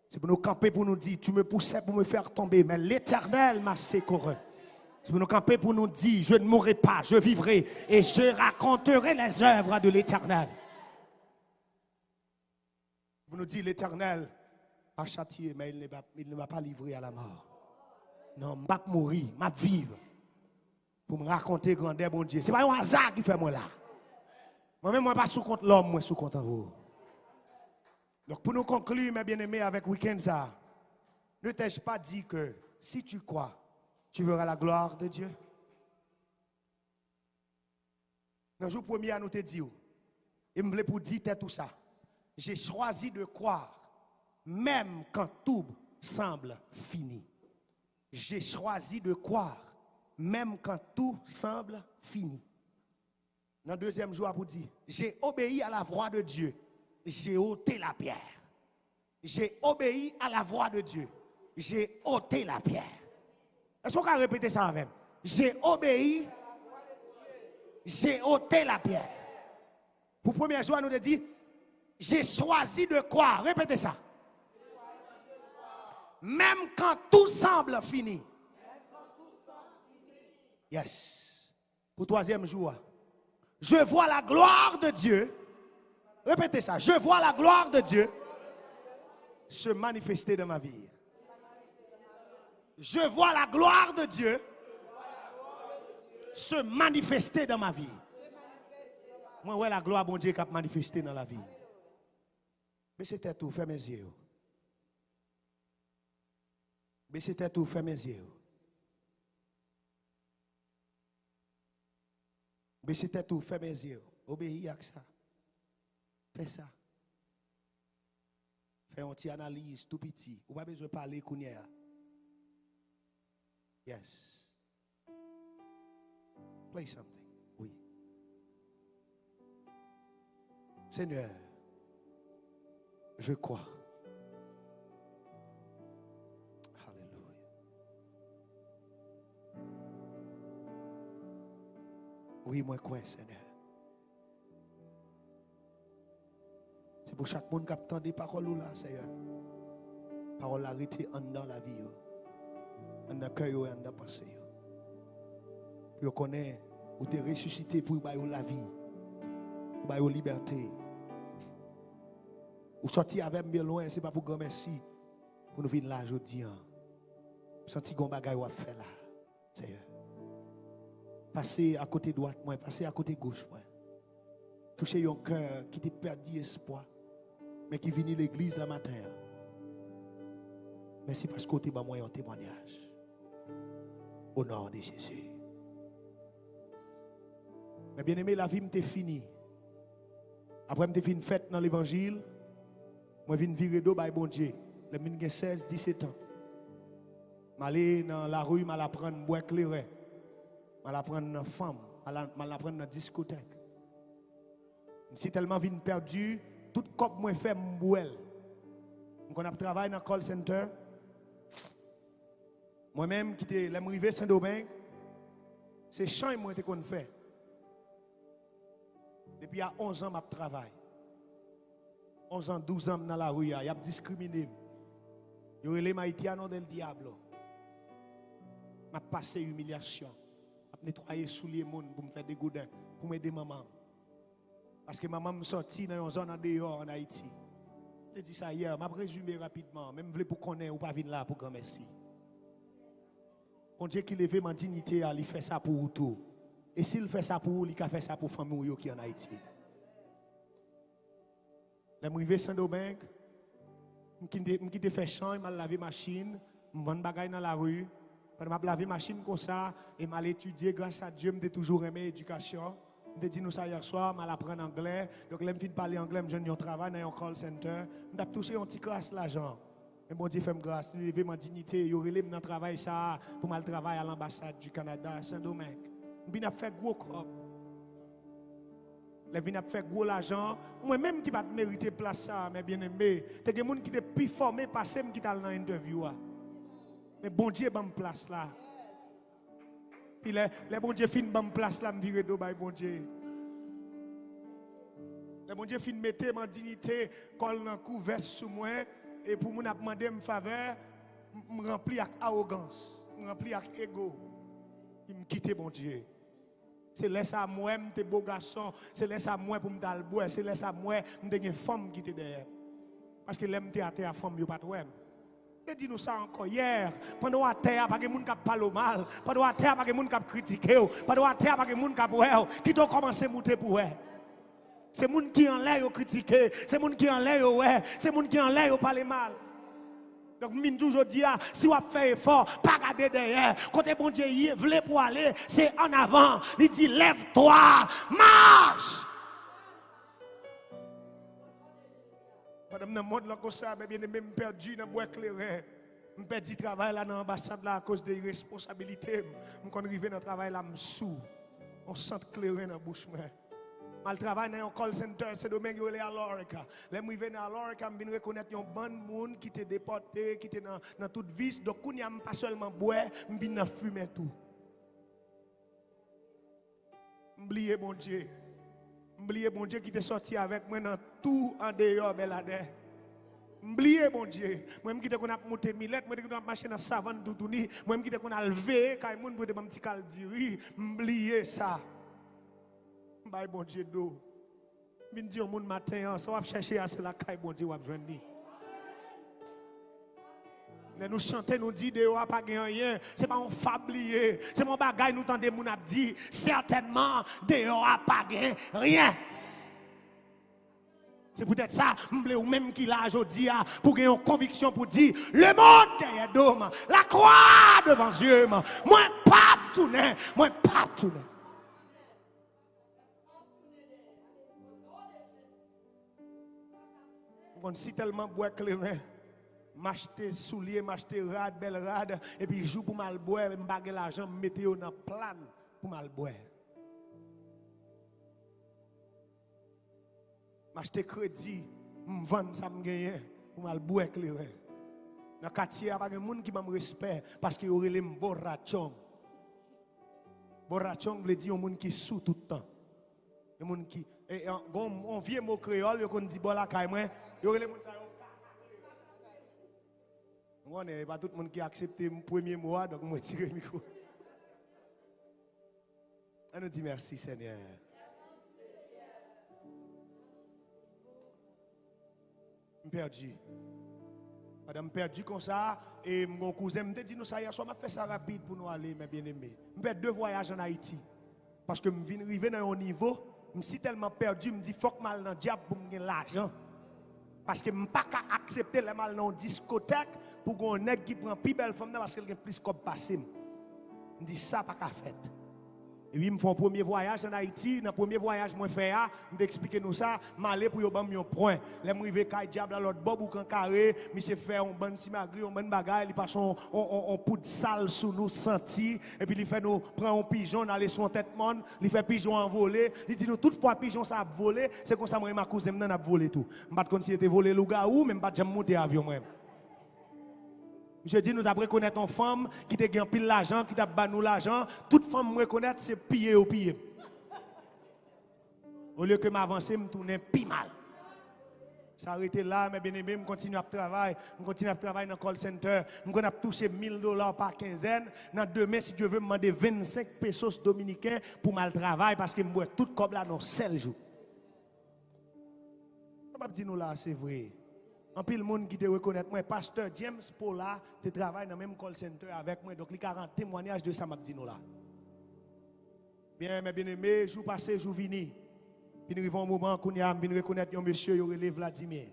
C'est pour nous camper, pour nous dire, tu me poussais pour me faire tomber, mais l'Éternel m'a secouru. C'est pour nous camper, pour nous dire, je ne mourrai pas, je vivrai et je raconterai les œuvres de l'Éternel. Pour nous dire, l'Éternel a châtié, mais il ne m'a pas livré à la mort. Non, je ne vais pas mourir, je vais vivre. Pour me raconter grandeur, bon Dieu. Ce n'est pas un hasard qui fait moi là. Moi-même, je ne suis pas sous compte l'homme, moi, sous compte en vous. Donc, pour nous conclure, mes bien-aimés, avec week-end ça, ne t'ai-je pas dit que si tu crois, tu verras la gloire de Dieu? Le jour premier, à nous te dire, et me voulais pour dire tout ça. J'ai choisi de croire, même quand tout semble fini. J'ai choisi de croire, même quand tout semble fini. Dans le deuxième jour, pour dire, j'ai obéi à la voix de Dieu. J'ai ôté la pierre. J'ai obéi à la voix de Dieu. J'ai ôté la pierre. Est-ce qu'on peut répéter ça avec? J'ai obéi. J'ai ôté la pierre. Pour le premier jour, nous te dit, j'ai choisi de croire. Répétez ça. Même quand tout semble fini. Yes. Pour le troisième jour, je vois la gloire de Dieu. Répétez ça. Je vois la gloire de Dieu se manifester dans ma vie. Je vois la gloire de Dieu se manifester dans ma vie. Moi, ouais, la gloire de Dieu qui a manifesté dans la vie. Mais c'était tout, fermez mes yeux. Mais c'était tout, fermez mes yeux. Mais c'était tout, fermez mes yeux. Obéis à ça. Fais ça. Fais une petite analyse tout petit. Ou pas besoin de parler kounia. Yes. Play something. Oui. Seigneur, je crois. Alléluia. Oui, moi quoi, Seigneur. C'est pour chaque monde qui attend des paroles là, Seigneur. Parole arrêtée en dans la vie, en dans le cœur et en dans la pensée. Puis on connaît, ou t'es ressuscité pour la vie, pour la liberté. Ou sortir avec bien loin, ce n'est pas pour grand merci, pour nous venir là aujourd'hui. Senti qu'on bagaille ou faire là, Seigneur. Passez à côté droite, moi, passez à côté gauche, moi. Touchez un cœur qui t'a perdu espoir, mais qui vient l'église la matin. Merci parce que tu as un témoignage. Au nom de Jésus. Mais bien aimé, la vie m'était finie. Après, m'était fini fête dans l'évangile. Moi, je viens virer d'eau par bon Dieu. J'ai 16, 17 ans. Je suis dans la rue, je vais apprendre à boire éclairé. Je vais apprendre une femme. Je vais apprendre dans discothèque. Je suis tellement vite perdu. Tout comme moi fait, je bois. Je travaille dans un call center. Moi-même, qui suis arrivé à Saint-Domingue, c'est chant que je fais. Depuis il y a 11 ans, je travaille. 11 ans, 12 ans dans la rue, il y a discriminé. Il y a les Haïtiens del Diablo. Je passé humiliation. Je nettoyé sous les monde pour me faire des goudins, pour m'aider maman. Parce que maman me sortit dans une zone en dehors en Haïti. Je dis ça hier, je vais résumer rapidement. Même si vous connaissez ou pas venir là pour grand merci. Bon Dieu qui lève ma dignité, il fait ça pour vous tout. Et s'il fait ça pour vous, il fait ça pour les familles qui sont en Haïti. Je suis arrivé à Saint-Domingue, je suis fait champ, je suis lavé machine, je vends des bagages dans la rue. Je suis lavé machine comme ça, et je étudié grâce à Dieu, je toujours aimé l'éducation. Je dit nous ça hier soir, je apprendre anglais. Donc je viens parler anglais, je viens travailler dans un call center. Je suis touché un petit crasse l'argent. Mais bon Dieu fait me grâce, il levé ma dignité, il relève dans travail ça pour mal travailler à l'ambassade du Canada à Saint-Domingue. Je viens faire gros crop. Je viens faire gros l'argent. Moi même qui va mériter place ça, mais bien aimé, tu as des gens qui sont plus formés passer qui dans l'interview. Mais bon Dieu ban place là. Puis les bon Dieu fin ban place là, me virer do bay bon Dieu. Les bon Dieu fin mettre ma dignité col dans couvert sous moi. Et pour moi, demander une faveur, je me remplis avec arrogance, je me remplis avec ego. Il me quitte, mon Dieu. C'est laisser à moi, je suis beau garçon. C'est laisser à moi pour me faire le bois. C'est laisser à moi, je suis une femme qui est derrière. Parce que l'aime à la femme, il n'y a pas de problème. Je dis nous ça encore hier. Pendant la terre, pas de gens qui parlent mal. Pendant la terre, pas de gens qui critiquent. Pendant la terre, pas de gens qui parlent. Qui doit commencer à monter pour eux. C'est les gens qui en l'air critiqué, c'est les gens qui en l'air ouais, c'est les gens qui en l'air parler mal. Donc, je toujours dis, si vous faites effort, pas garder derrière. Quand bon Dieu veut pour aller, c'est en avant. Il dit, lève-toi, marche. Pendant que je monte là comme ça, je suis perdu dans le bois éclairé. Je perds du travail là dans l'ambassade à cause des responsabilités. Je suis arrivé dans le travail là, je suis sous. On sent éclairé dans la bouche. Je travaille dans un call center, c'est domaine où est à l'Orica. Les gens viennent à l'Orica, je viens reconnaître un bon monde qui était déporté, qui était dans toute vie. Donc, je ne pas seulement boire, je viens fumer tout. Oubliez mon Dieu. Oubliez mon Dieu qui était sorti avec moi dans tout en dehors, Belade. Oubliez mon Dieu. Moi-même qui était monté millette, moi qui était marché dans savane doudouni, moi-même qui était levé, quand les gens pour un petit caldiri, oubliez ça. Bye bon Dieu d'eau. Je dis au monde matin, ça va chercher à la caille bon Dieu va joindre. Nous chantons, nous disons, Dieu n'a pas gagné rien. Ce n'est pas un fablier. C'est mon bagage, nous entendons, nous avons dit, certainement, Dieu n'a pas gagné rien. C'est peut-être ça, ou même qui l'a aujourd'hui, pour gagner une conviction pour dire, le monde derrière d'homme, la croix devant Dieu, moi pas tourner, moi pas tourner. Si tellement bois clairin, m'acheter soulier, m'acheter rad, belle rad, et puis joue pour mal boire, me baguer l'argent, me mettre dans plan pour mal boire. M'acheter crédit, me vendre ça me gagner pour mal boire clairin. Dans le quartier, il y a des gens qui m'ont respect parce qu'ils auraient les borrachons. Borrachons veut dire un monde qui sous tout le temps. Les gens qui on vieux mot créole, on dit bon la caille moi, yo les gens ça on n'est pas tout le monde qui accepte mon premier mot donc moi tirer le micro. On nous dit merci Seigneur. Je suis perdu. Madame perdu comme ça et mon cousin me dit nous ça hier soir m'a fait ça rapide pour nous aller mes bien-aimés. Je fais 2 voyages en Haïti parce que je viens arriver dans un niveau, je suis tellement perdu, je me dis faut que mal dans diable pour me gagner l'argent. Parce que je ne peux pas accepter le mal dans une discothèque pour qu'on nèg qui prend plus belle femme parce qu'elle a plus comme passé. Je dis ça pas qu'à faire. Et puis, je fais un premier voyage en Haïti. Dans le premier voyage, je fais ça. Je explique nous ça. Je vais pour un point. Je suis arrivé à Diable à l'autre bob ou quand carré. Je fait un bon simagri, un bon bagage. Il passe un poudre sale sous nous, senti. Et puis, il fait nous prendre un pigeon, aller sur tête monde. Il fait pigeon envolé. Il dit nous, toutefois, pigeon ça a volé. C'est comme ça, moi et ma cousine, on a volé tout. Je ne sais pas si c'était volé le gars ou, même pas de monter avion. Je dis, nous avons reconnaître une femme qui te gagne pile l'argent, qui t'a bannou l'argent. Toute femme me reconnaître, c'est piller ou piller. Au lieu que m'avancer, me tourner pis mal. Ça a été là, mais bien aimé, je continue à travailler. Je continue à travailler dans le call center. Je continue à toucher $1000 par quinzaine. Dans demain, si Dieu veut, me demander 25 pesos dominicains pour mal travail parce que je bois tout comme là dans 7 jours. Je vais dire nous là, c'est vrai. En pile monde qui te reconnaît moi pasteur James Paula te travaille dans le même call center avec moi donc il a un témoignage de ça m'a dit nous là. Bien mes bien-aimés, jour passé jour vini. Puis nous arrivons un moment qu'on a bien reconnaître un monsieur il relève Vladimir.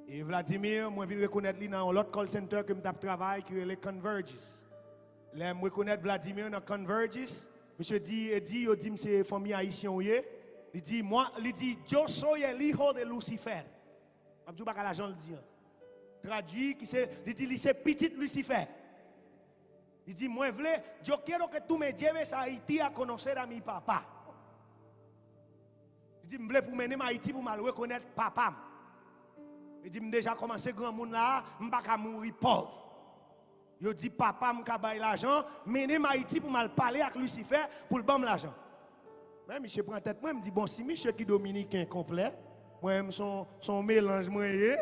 Et Vladimir moi viens reconnaître lui dans l'autre call center que me travaille qui est Convergys. Là me reconnaître Vladimir dans Convergys, monsieur dit il dit c'est famille haïtien il dit moi il dit yo soy el hijo de Lucifer. Abdou Bakala Jean le dit. Traduit qui c'est il dit c'est petit Lucifer. Il dit moi vle yo quiero que tú me lleves a Haití a conocer a mi papá. Il dit me vle pour mener à Haïti pour mal reconnaître papa. Il dit me déjà commencé grand monde là, m'pa ka mourir pauvre. Il dit papa m'ka bail l'argent, mener à Haïti pour mal parler avec Lucifer pour le bam l'argent. Mais monsieur prend tête moi me dit bon si monsieur qui dominicain complet moi son mélange moyen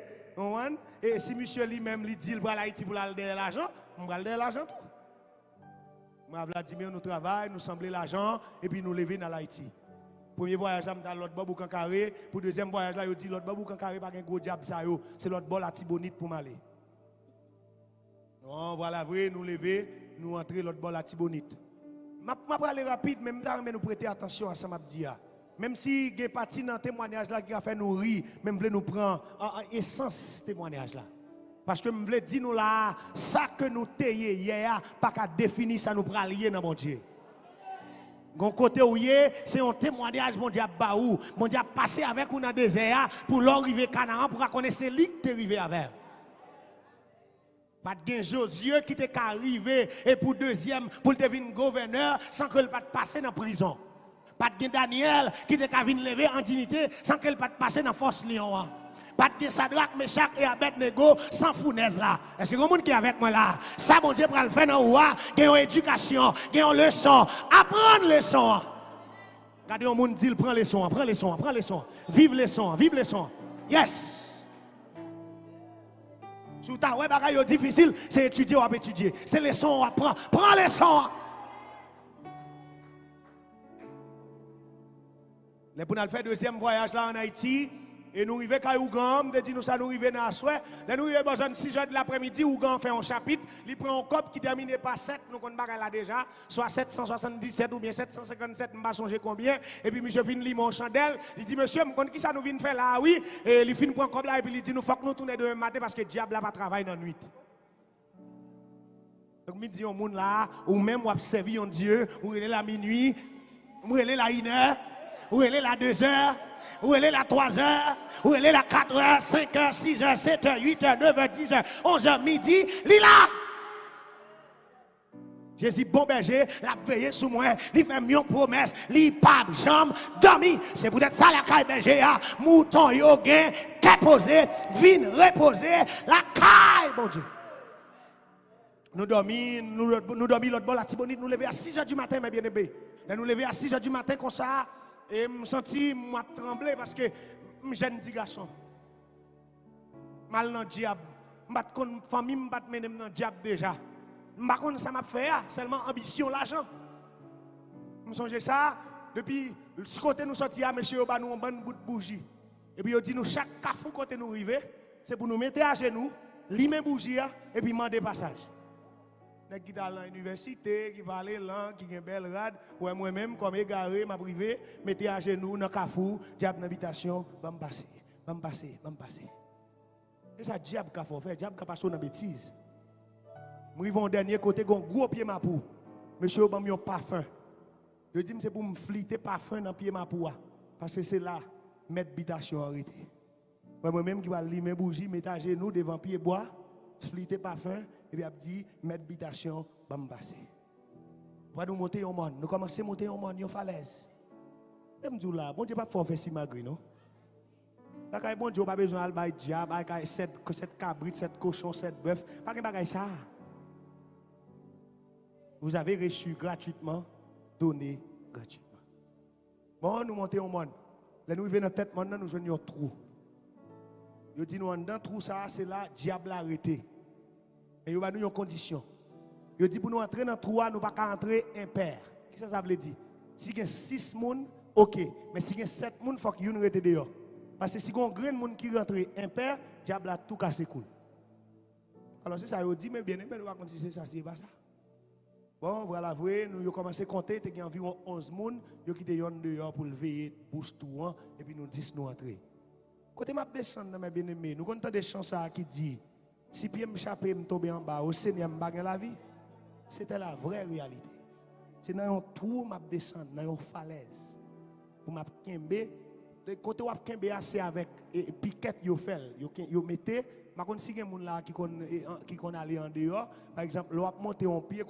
et si monsieur lui-même lui dit il va Haïti pour aller derrière l'argent on va derrière l'argent tout moi Vladimir nous travaille nous sembler l'argent et puis nous lever dans Haïti premier voyage là dans l'autre babou carré pour deuxième voyage là il dit l'autre babou carré pas un gros diable ça yo c'est l'autre bord la Tibonite pour m'aller non voilà vrai nous lever nous entrer l'autre bord la Tibonite m'a parler rapide même nous prêter attention à ça m'a dit. Même si il y a parti dans le témoignage là qui a fait nous rire, même voulez nous prendre en essence témoignage là. Parce que je voulais dire nous là, ça que nous tayé hier, pas qu'à définir ça nous pralier dans mon Dieu. Gon côté où c'est un témoignage mon Dieu baou, mon Dieu passé avec ou dans désert pour l'arriver Canaan pour connaître c'est lui qui est arrivé avec. Pas de Josué qui t'est arrivé et pour deuxième pour devenir gouverneur sans que le pas passer dans prison. Pas de Daniel qui te venir lever en dignité sans qu'elle pas passer dans force lion. Pas de Sadrach, Meshach et Abednego sans fournaise là. Est-ce que vous qui est avec moi là? Ça mon Dieu pour le faire dans roi, gagne une éducation, gagne une leçon, apprendre leçon. Regardez un monde dit prend leçon, prend leçon, prend leçon. Vive leçon, vive leçon. Yes. Sous ta ouais bagaille difficile, c'est étudier ou étudier. C'est leçon on apprend, prends leçon. Les pour nous faire deuxième voyage là en Haïti et nous arrivons à Ougam, dit nous ça nous arrivons dans soir. Là nous arrivons besoin de 6 heures de l'après-midi Ougam fait un chapitre, il prend un cop qui termine par 7, nous connaissons là déjà, soit 777 ou bien 757, je ne sais pas songer combien et puis monsieur fin li mon chandelle, il dit monsieur, me connais qui ça nous vient faire là oui et il fin prend cop là et puis il dit nous faut que nous tourner demain matin parce que diable là pas travailler dans nuit. Donc me dit au monde là ou même ou servir un Dieu, ou il est la minuit, ou il est la 1h où elle est la 2 heures, où elle est la 3 heures, où elle est la 4 heures, 5 heures, 6 heures, 7 heures, 8 heures, 9 heures, 10 heures, 11 heures, midi, lila. Jésus, bon berger, l'a veillé sous moi, il fait mieux promesse, il pas jambe, dormi. C'est peut-être ça la caille berger, mouton, yoga, qu'est posé, vin reposer, la caille, bon Dieu. Nous dormons l'autre bord, la Tibonite, nous lever à 6 heures du matin, mes bien-aimés. Nous lever à 6 heures du matin comme ça. Et me senti moi trembler parce que me jeune petit garçon. Mal dans diable. M'bat kon famille m'bat menem dans diable déjà. M'ba kon ça m'a fait seulement ambition l'argent. Me songe ça depuis ce côté nous sorti à monsieur ba nous un bon bout de bougie. Et puis il dit nous chaque cafou côté nous river, c'est pour nous mettre à genoux, limer bougie et puis demander passage. Nèg qui dans l'université, qui parle langue, qui gen belle rade, ouais moi-même comme égaré, m'a privé, mettez à genoux dans cafou, diable dans habitation, va me passer, va me passer, va me passer. C'est ça diable qu'a fait, diable qu'a passé dans bêtise. M'rive au dernier côté gon gros pied ma pou. Monsieur ba mi un parfum. Je dis c'est pour me fliter parfum dans pied ma pou parce que c'est là mettre habitation arrêté. Moi-même qui va limer bougie, mettre à genoux devant pied bois, fliter parfum et puis a dit mettre habitation va me passer. Pour nous monter au monde, nous commencer à monter au monde, une falaise. Même dit là, bon Dieu pas faire si magri non. Là bon Dieu pas besoin de bail diable, bail cette cabrit, cette cochon, cette bœuf, pas que bagay ça. Vous avez reçu gratuitement, donné gratuitement. Bon, nous montons au monde. Là nous arrivons dans tête monde, nous joignons un trou. Yo dit nous dans trou ça, c'est là diable arrêté. Et yo ba nous une condition. Yo dit pour nous entrer dans trou, nous pas entrer impair. Qu'est-ce que ça veut dire? Si il y a 6 moun, OK, mais si il y a 7 moun, faut qu'il y ait une rete dehors. Parce que si il y a un grand monde qui rentre impair, diable a tout cassé cool. Alors c'est ça yo dit mais bien aimé, nous va continuer ça, c'est pas ça. Bon, voilà, vrai, nous avons commencé à compter, il y a environ 11 personnes, qui ont quitté dehors pour veiller, bouche tout, et puis nous 10 nous entrer. Côté m'a descendre, mes bien-aimés, nous avons des chansons qui disent, si pied me chaper, me tomber en bas, au Seigneur me bague la vie, c'était la vraie réalité. C'est dans un trou, m'a descendre, dans une falaise, pour m'a kembe, de côté où m'a kembe assez avec piquette yo fait, yo mettez. Par contre, si il y a des gens qui sont allés en dehors, par exemple, nous avons monté un pied,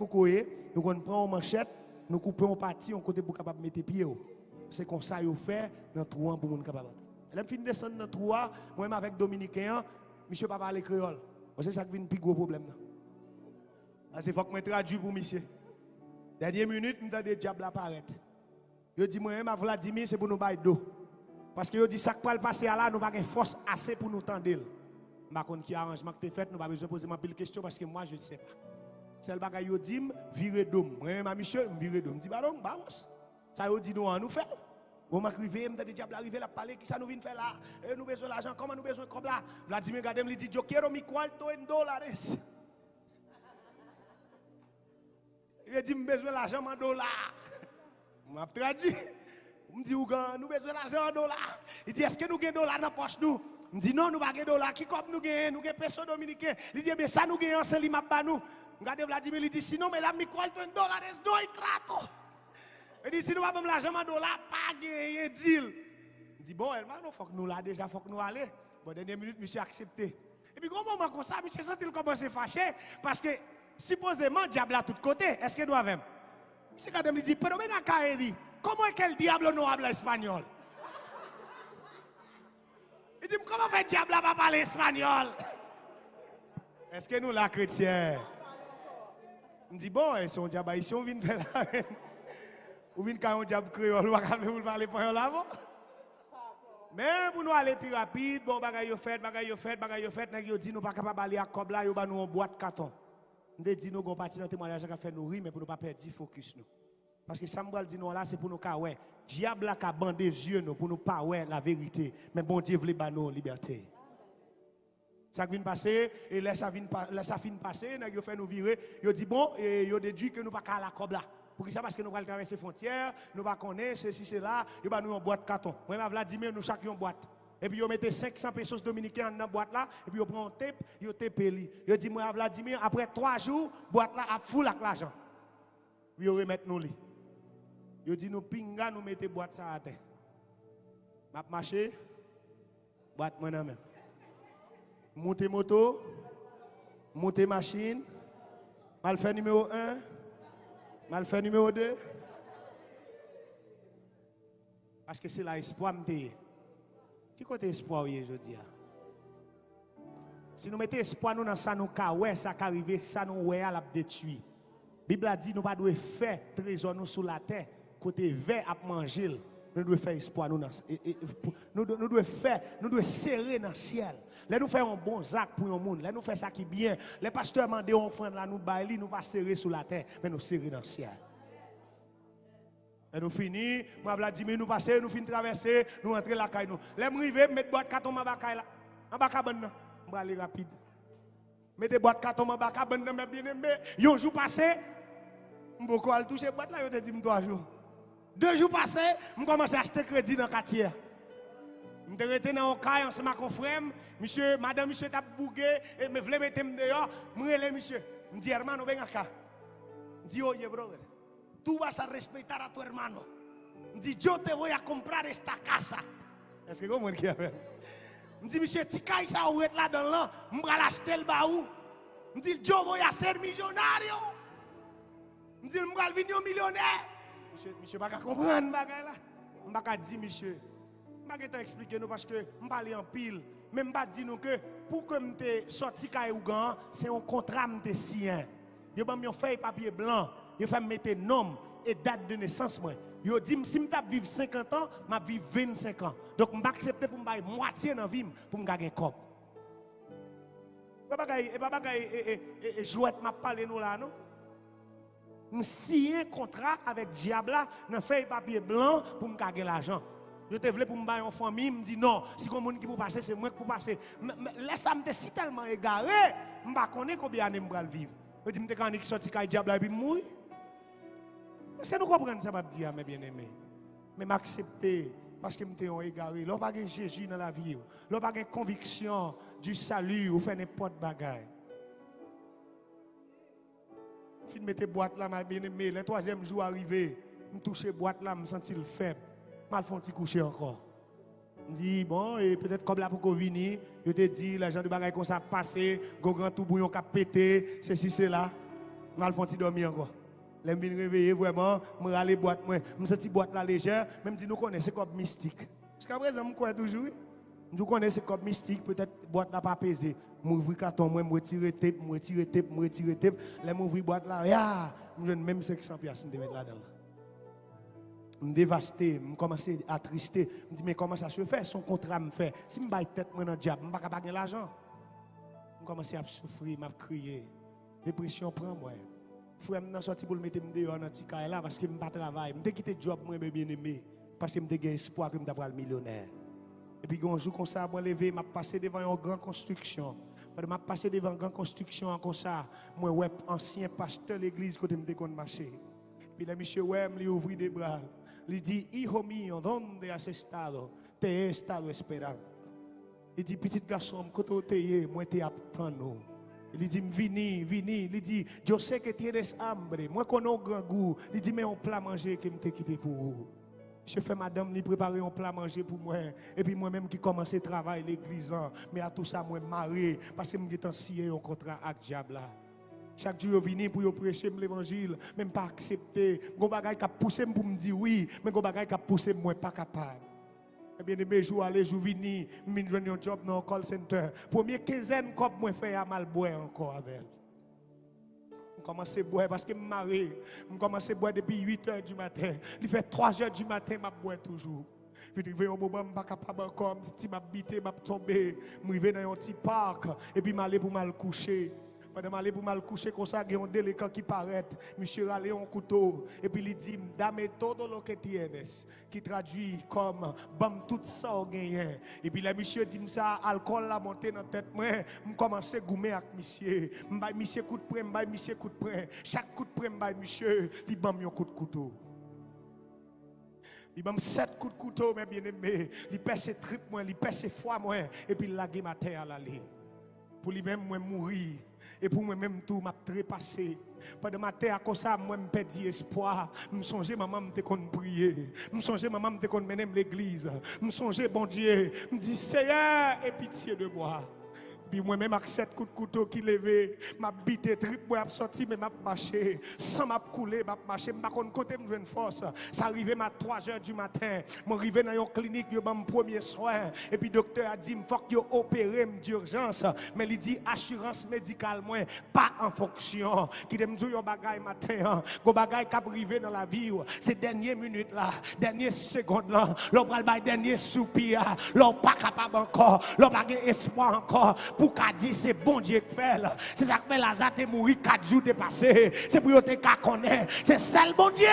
nous prenons une manchette, nous coupons un parti, on côté pour capable mettre pied. C'est comme ça qu'on fait dans le trou pour les capable. Là, je descendre dans le trou, moi-même avec Dominicain, monsieur pas parler créole. C'est ça qui est le plus gros problème. Il faut que je traduise pour monsieur. Dernière minute, nous avons des diables apparaître. Je dis moi-même à Vladimir, c'est pour nous bailler d'eau. Parce que je dis ça qui va passer là, nous n'avons pas de force assez pour nous tendre. Par contre, qui arrangement que tu as fait, nous pas besoin de poser ma pile question parce que moi je ne sais pas. C'est le bagage yo dit virer d'homme. Moi ma monsieur virer d'homme. Dit bah donc bah ça yo dit nous fait. Bon m'a crivé, me dit diable arriver la parler qui ça nous vient faire là. Nous besoin l'argent, comment nous besoin comme là. Vladimir regardez me dit yo quiero mi cuarto en dólares. Il dit me besoin l'argent en dollars. M'a traduit. Me dit nous besoin l'argent en dollars. Il dit est-ce que nous gagnons dollars dans poche nous? Je dis non, nous n'avons pas de dollars. Qui comme nous gagnons? Nous gagnons peso dominicain. Il dit, mais ça nous gagnons, c'est l'imam pas nous. Regardez Vladimir, il dit, sinon, mais là, mi quoi, $1 no y trato. Il dit, si nous n'avons pas l'argent en dollars, pas gagner deal. Il dit, bon, il faut que nous là déjà, faut que nous allions. Bon, dernière minute, monsieur a accepté. Et puis, comment moment comme ça, monsieur senti il commence à fâcher parce que, supposément, diable à tous côtés. Est-ce que nous avons? Monsieur Kadem, il dit, pero venga acá, Eddie, comment est-ce que le diable nous habla espagnol? Il dit, comment fait diable à pas parler espagnol? Est-ce que nous, la chrétienne? Il dit, bon, si on diable ici, on vient faire la reine. Ou vient quand on diable créole, on va parler pour là-bas. Mais pour nous aller plus rapide, bon, bagay yo fait, nèg yo dit nous pas capable aller à Cob là, yo ba nous en boîte carton. On dit nous gon parti dans témoignage qui fait nous rire mais pour nous pas perdre focus nous. Parce que Samuel dit nous là c'est pour nous ka ouais, diable a ka bandé yeux nous pour nous pas ouais la vérité, mais bon Dieu veut ba nous liberté. Ça vient passer et là ça fin passer, nèg yo fait nous virer, yo dit bon et yo déduit que nous pas ka la Cob là. Pour qui ça parce que nous allons traverser frontières, nous va connaître ceci c'est là, yo ba nous en boîte carton. Moi Vladimir nous chacun boîte. Et puis, vous mettez 500 pesos dominicains dans la boîte là, et puis vous prenez un tape, vous tapez li. Vous dites, moi, Vladimir, après 3 jours, la boîte là a full avec l'argent. Puis vous remettez nous li. Vous dites, nous pinga, nous mettez la boîte ça à terre. M'a marché, boîte moi même. Montez moto, montez machine, mal fait numéro 1, mal fait numéro 2. Parce que c'est l'espoir m'te. Qui côté espoir aujourd'hui? Si nous mettons espoir nous dans ça nous ka ouais ça qui arrive ça nous ouais à la détruire. Bible a dit nous pas doit faire trésor nous sous la terre côté vert à manger nous devons faire espoir, nous devons faire, nous devons serrer dans le ciel. Là, nous faisons un bon acte pour le monde. Là, nous faisons ça qui est bien. Les pasteurs demandent aux offrandes, là, nous baillons, nous pas serrer sur la terre, mais nous serrer dans le ciel. Et nous finissons, moi, Vladimir, nous passons, nous finissons traverser, nous rentrons la caille. Là, nous arrivons, mettez boîte carton en bas là. En bas cabane, on va aller rapide. Mettez boîte carton en bas cabane, mais bien aimé. Un jour passé, je beaucoup à toucher boîte là, je te dis 3 jours. 2 jours passés, je commence à acheter crédit dans le quartier. Je suis resté dans un caille ensemble avec mon frère, monsieur, madame, monsieur, t'a bougué, et me voulait mettre dehors, je relève monsieur. Je dis, hermano, ven acá. Je dis, oye, brother, tú vas a respetar a tu hermano. Je dis, yo te voy a comprar esta casa. Est-ce que vous comprenez? Je dis, monsieur, tu cailles ça ou est là dans l'an, je vais l'acheter le baou. Je dis, yo voy a ser millonario. Je dis, je vais devenir millionnaire. Monsieur, ne va pas comprendre, là. Je ne vais pas dire, monsieur. Je ne vais pas expliquer nous parce que je parle en pile. Mais je ne vais pas dire que pour que je sorti de Ougan, c'est un contrat que je signé. Je vais faire un papier blanc. Je vais mettre nom et date de naissance. Je dis si je vivre 50 ans, je vais vivre 25 ans. Donc je vais accepter pour me faire moitié dans la vie pour me gagner un cop. Et papa, jouet m'a parlé nous là, non? Je signe un contrat avec Diabla, je fais un papier blanc pour me gagner l'argent. Je te voulais pour me faire une famille, je me dis non, si il y a quelqu'un qui peut passer, c'est moi qui peux passer. Laisse-moi me si tellement égaré, je ne sais pas combien d'années je vais vivre. Je dis, je suis qui sorti de Diabla et puis mourir. Est-ce que nous comprenons ça, je dire, mes bien-aimés? Mais m'accepter parce que je suis égaré. L'on n'a pas Jésus dans la vie. L'on n'a pas conviction du salut ou fait n'importe quoi. Je mets boîte là, ma bien-aimée. Le 3e jour arrivé, je touche boîte là, je me sens faible. Mal font ils coucher encore. Je dis bon, et peut-être comme là pour qu'on vienne, je te dis, les gens de bagaille comme ça passé, grand tout bouillon qui a pété, ceci, cela. Mal font ils dormir encore. Les me réveiller vraiment, me râler boîte, moi, me senti boîte là légère, même si nous connaissons comme mystique. Jusqu'à présent, je crois toujours. Nous connaissons comme mystique, peut-être boîte n'a pas pesé. M'ouvrir carton, moi, me retirer tape, me retirer tape. Les m'ouvrir boîte là, ya, je même 500 pièces me mettre là-dedans. Je me dévasté, je commence à trister. Je me dis, mais comment ça se fait? Son contrat me fait. Si je me tête dans le diable, je ne vais pas gagner l'argent. Je commence à souffrir, à crier. Dépression prend moi. Frère, je suis sorti pour le mettre dehors dans petit cas là parce que je ne pas travailler. Je quitté le job, moi, bien aimé. Parce que je suis espoir que je vais le millionnaire. Et puis, un jour comme ça, je me levé, je passé devant une grande construction. Je passé devant une grande construction comme ça. Moi, ouais, ancien pasteur de l'église, quand je me marché. Puis, le monsieur, ouais, me ouvrit des bras. Il dit, hijo mío, ¿dónde has estado? Te he estado esperando. Il dit, petit garçon, quand tu es, moi, tu es attendant. Il dit, vini. Il dit, je sais que tu es hambre. Moi, je connais un grand goût. Il dit, mais on plat manger que je t'ai quitté pour vous. Je fais madame, lui préparer un plat manger pour moi. Et puis moi-même qui commence à travailler l'église. Mais à tout ça, moi, marre. Parce que je suis signé un contrat avec diable. Chaque jour, je viens pour prêcher l'évangile, même pas accepter. Je vais pousser pour me dire oui, mais je vais pousser moi pas capable. Eh bien, mes jours aller, je viens, je joue un job dans un call center. Première quinzaine, comme moi, je fais à mal boire encore avec elle. Je commence à boire parce que je suis marié. Je commence à boire depuis 8h du matin. Il fait 3h du matin, je bois toujours. Puis il y a un moment, je ne suis pas capable encore. Si je suis tombé, je vais dans un petit parc et puis je vais pour mal coucher. Pendant que je suis pour mal coucher, comme ça, il y a un délinquant qui paraît. Monsieur a un couteau. Et puis il dit, dame todo lo que tienes. Qui traduit comme, bam tout ça au gagné. Et puis le monsieur dit ça, alcool la monté dans la tête. Je commence à goumer avec monsieur. Je monsieur coup de poing, monsieur coup de poing. Chaque coup de poing, monsieur, il bam un coup de couteau. Il bam 7 coups de couteau, mes bien-aimés. Il pèse ses tripes, il pèse ses foies, et puis il lague ma terre à l'aller. Pour lui-même, moi, mourir. Et pour moi-même, tout m'a trépassé. Pendant ma terre, comme ça, moi, je perds espoir. Je me songe, maman, je me prier. Je me songe, maman, je me mener l'église. Je me songe, bon Dieu, je me dis, Seigneur, aie pitié de moi. Puis moi-même avec 7 coups de couteau qui levé, m'a bité trip, moi sorti mais m'a marché, sans m'a coulé, m'a marché, m'a kon côté me une force. Ça arrivé à 3h du matin, moi arrivé dans une clinique, yo mon premier soin et puis docteur a dit faut que yo opérer d'urgence, mais il dit assurance médicale moi pas en fonction. Qui dem dit yo bagay matin, go bagay qui arrivé dans la vie, ces dernières minutes là, dernières secondes là, l'on pral bay dernier soupir, l'on pas capable encore, l'on pas espoir encore. Pour qu'a dit c'est bon Dieu qui fait. C'est ça que Lazare est mort 4 jours dépassé. C'est pour que tu connaître. C'est seul bon Dieu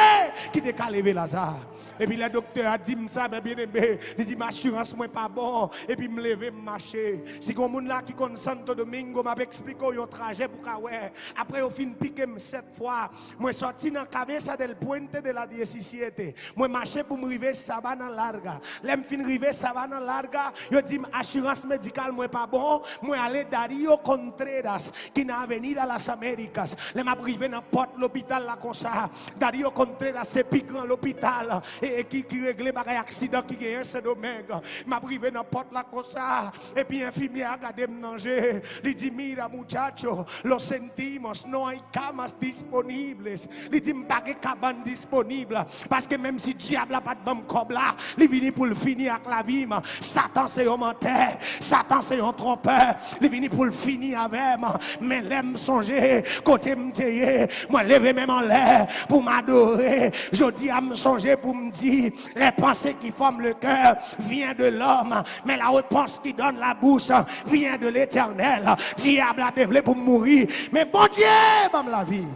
qui t'a levé Lazare. Et puis le docteur a dit ça, mais bien aimé. Il dit ma assurance moi pas bon. Et puis me lever, me marcher. Si comme monde là qui connaît Santo Domingo m'a expliqué un trajet pour qu'à ouais. Après au fin piqué 7 fois. Moi sorti dans cabeza del puente de la 17. Moi marcher pour me arriver Sabana Larga. L'aime fin arriver Sabana Larga, yo dit assurance médicale moi pas bon. Moi aller Dario Contreras qui n'a avenida Las Américas. Les m'a privé dans porte l'hôpital là comme ça. Dario Contreras c'est plus grand l'hôpital et qui réglé par accident qui gagne ce domaine. M'a privé dans porte là comme ça et puis infirmier a regardé me manger. Il dit mira muchacho, lo sentimos, no hay camas disponibles. Il dit pas de cabane disponible parce que même si diable a pas de bon cob là, il vient pour le finir avec la vie. Satan c'est un menteur, Satan c'est un trompeur. Il vient pour le finir avec moi. Mais l'aime songer, côté m'teye, moi lever même en l'air pour m'adorer. Je dis à me songer pour me dire, les pensées qui forment le cœur viennent de l'homme, mais la réponse qui donne la bouche vient de l'Éternel. Diable a développé pour mourir, mais bon Dieu, bon la vie.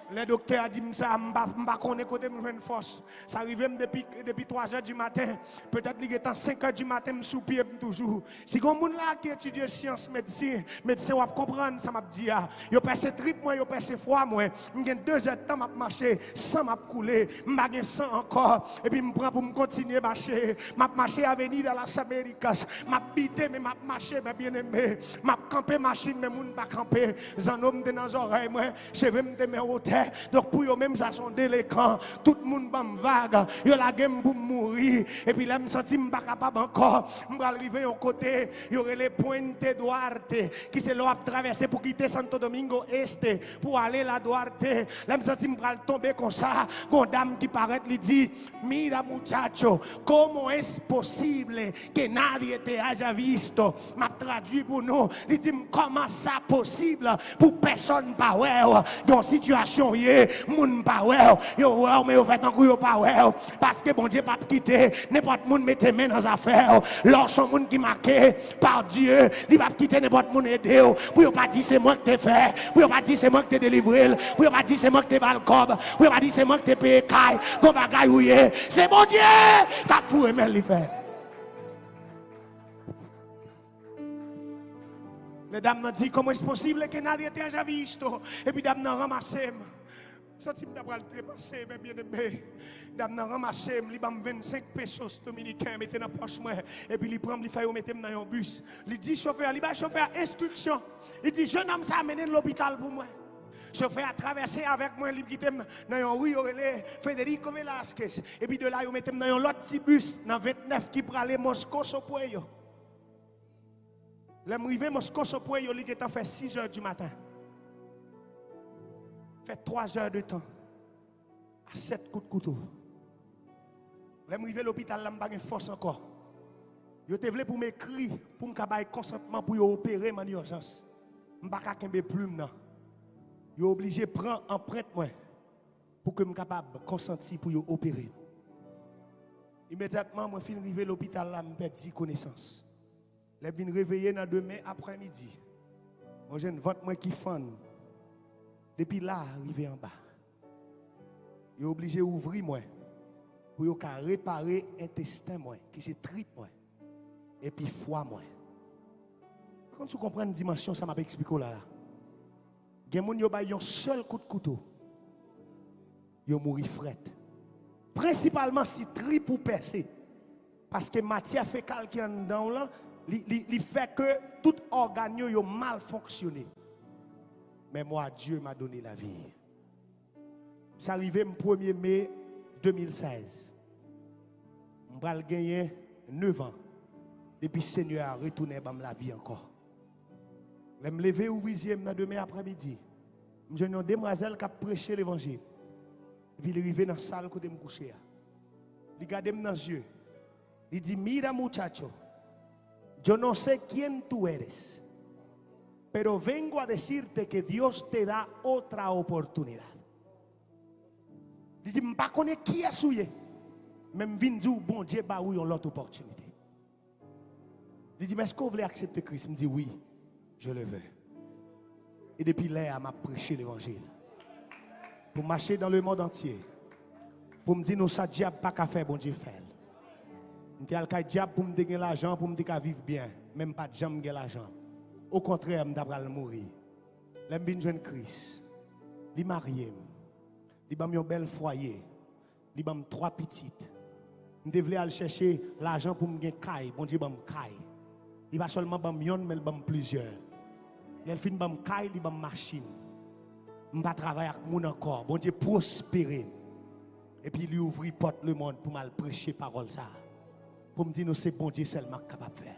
Le docteur a dit ça, je ne connais pas côté une force. Ça arrive depuis 3h du matin. Peut-être qu'il est en 5h du matin, je soupire toujours. Si vous avez là qui étudie sciences, médecine, vous comprendre ça m'a dit. Yo passé trip moi, yo passé froid moi. J'ai 2 heures de temps à marcher, sans m'a couler, j'ai sang encore et puis me prend pour me continuer à marcher. M'a marché à venir dans las Américas. M'a bité mais m'a marché mais bien aimé. M'a campé machine mais moun pas camper. J'en homme dans les oreilles moi, cheveux me de mes hauteurs. Donc pour eux même ça sont déléquents, tout le monde bam vague, yo la game pour mourir et puis là me senti pas capable encore, me arriver au côté, il y aurait les Puente Duarte qui c'est là traverser pour quitter Santo Domingo Este pour aller la Duarte. Là me senti me tomber comme ça, une dame qui paraît lui dit mira muchacho, comment est-ce possible que nadie te haya visto? M'a traduit pour nous, il dit comment ça possible pour personne pas ouais dans situation moun pa wè yo wè mais yo fait en yo pa wè parce que bon Dieu pas quitter n'importe moun mette main dans affaire lorsqu'on moun qui marqué par Dieu il va quitter n'importe moun aider pour yo pas dire c'est moi qui t'ai fait pour yo pas dire c'est moi qui t'ai délivré pour yo pas dire c'est moi qui t'ai balcob pour yo pas dire c'est moi qui t'ai payé caille gon bagay ou c'est bon Dieu qui a tout aimé li faire. Les dames m'ont dit comment est-ce possible que nadie t'ait déjà vu et puis dame n'a ramassé. Senti m'dabral trépasser mais bien aimé. Dame n'a ramassé, li bam 25 pesos dominicains mettez dans poche moi et puis il prend li fait mettre dans un bus. Il dit chauffeur, il va chauffeur instruction. Il dit jeune homme ça amener l'hôpital pour moi. Chauffeur a traversé avec moi, il quitte dans un rue Federico Velasquez et puis de là il mettait dans un autre petit bus dans 29 qui pour aller Moscou Sopueyo. L'arrivée Moscou Sopueyo il était fait 6h du matin. Fait 3 heures de temps à 7 coups de couteau. L'arrivée à l'hôpital, je n'ai pas de force encore. Je voulais pour m'écrire, pour me faire consentement pour opérer en urgence. Je ne peux pas faire plus maintenant. Je suis obligé de prendre empreinte pour que je sois capable de consentir pour opérer. Immédiatement, je suis arrivé à l'hôpital, je me perds connaissance. Je suis réveillé demain après-midi. J'ai une ventre qui fond. Depuis là, arrivé en bas. Il est obligé d'ouvrir moi pour réparer l'intestin moi, qui c'est trip moi, et puis foie moi. Quand tu comprends une dimension, ça m'a expliqué là. Il y a des gens qui ont un seul coup de couteau. Ils ont mouru fret. Principalement si trip ou percé. Parce que matière fécale qui est dedans là, il fait que tout organe yo mal fonctionné. Mais moi, Dieu m'a donné la vie. Ça arrivé le 1er mai 2016. Je vais gagner 9 ans. Depuis le Seigneur a retourné dans la vie encore. Je me lever ou visier demain après-midi. Je suis une demoiselle qui a prêché l'évangile. Et puis il est arrivé dans la salle où je me coucher. Il regarde dans les yeux. Il dit, mira muchacho, yo no sé quién tú eres, pero vengo a decirte que Dios te da otra oportunidad. Il dit, je ne sais pas qui est souillé. Même vin dire bon Dieu ba oui on l'autre opportunité. Il dit mais est-ce que vous voulez accepter Christ? Il me dit oui, je le veux. Et depuis là, m'a prêché l'évangile. Pour marcher dans le monde entier. Pour me dire nous ça diable pas qu'à faire bon Dieu fait. Je dis al diable pour me donner l'argent pour me dire qu'à vivre bien, même pas de jambe gagner l'argent. Au contraire, me d'abral mourir. L'aime bien jeune Christ. Il marié. Il m'a un bel foyer. Il m'a 3 petites. Je devais aller chercher l'argent pour me gagner caille. Bon Dieu, me caille. Il va seulement me yon, mais il va plusieurs. Il fin me caille, il va machine. Je vais travailler avec mon encore. Bon Dieu, prospérer. Et puis lui ouvrir porte le monde pour mal prêcher parole ça. Pour me dire, c'est bon Dieu seulement capable de faire.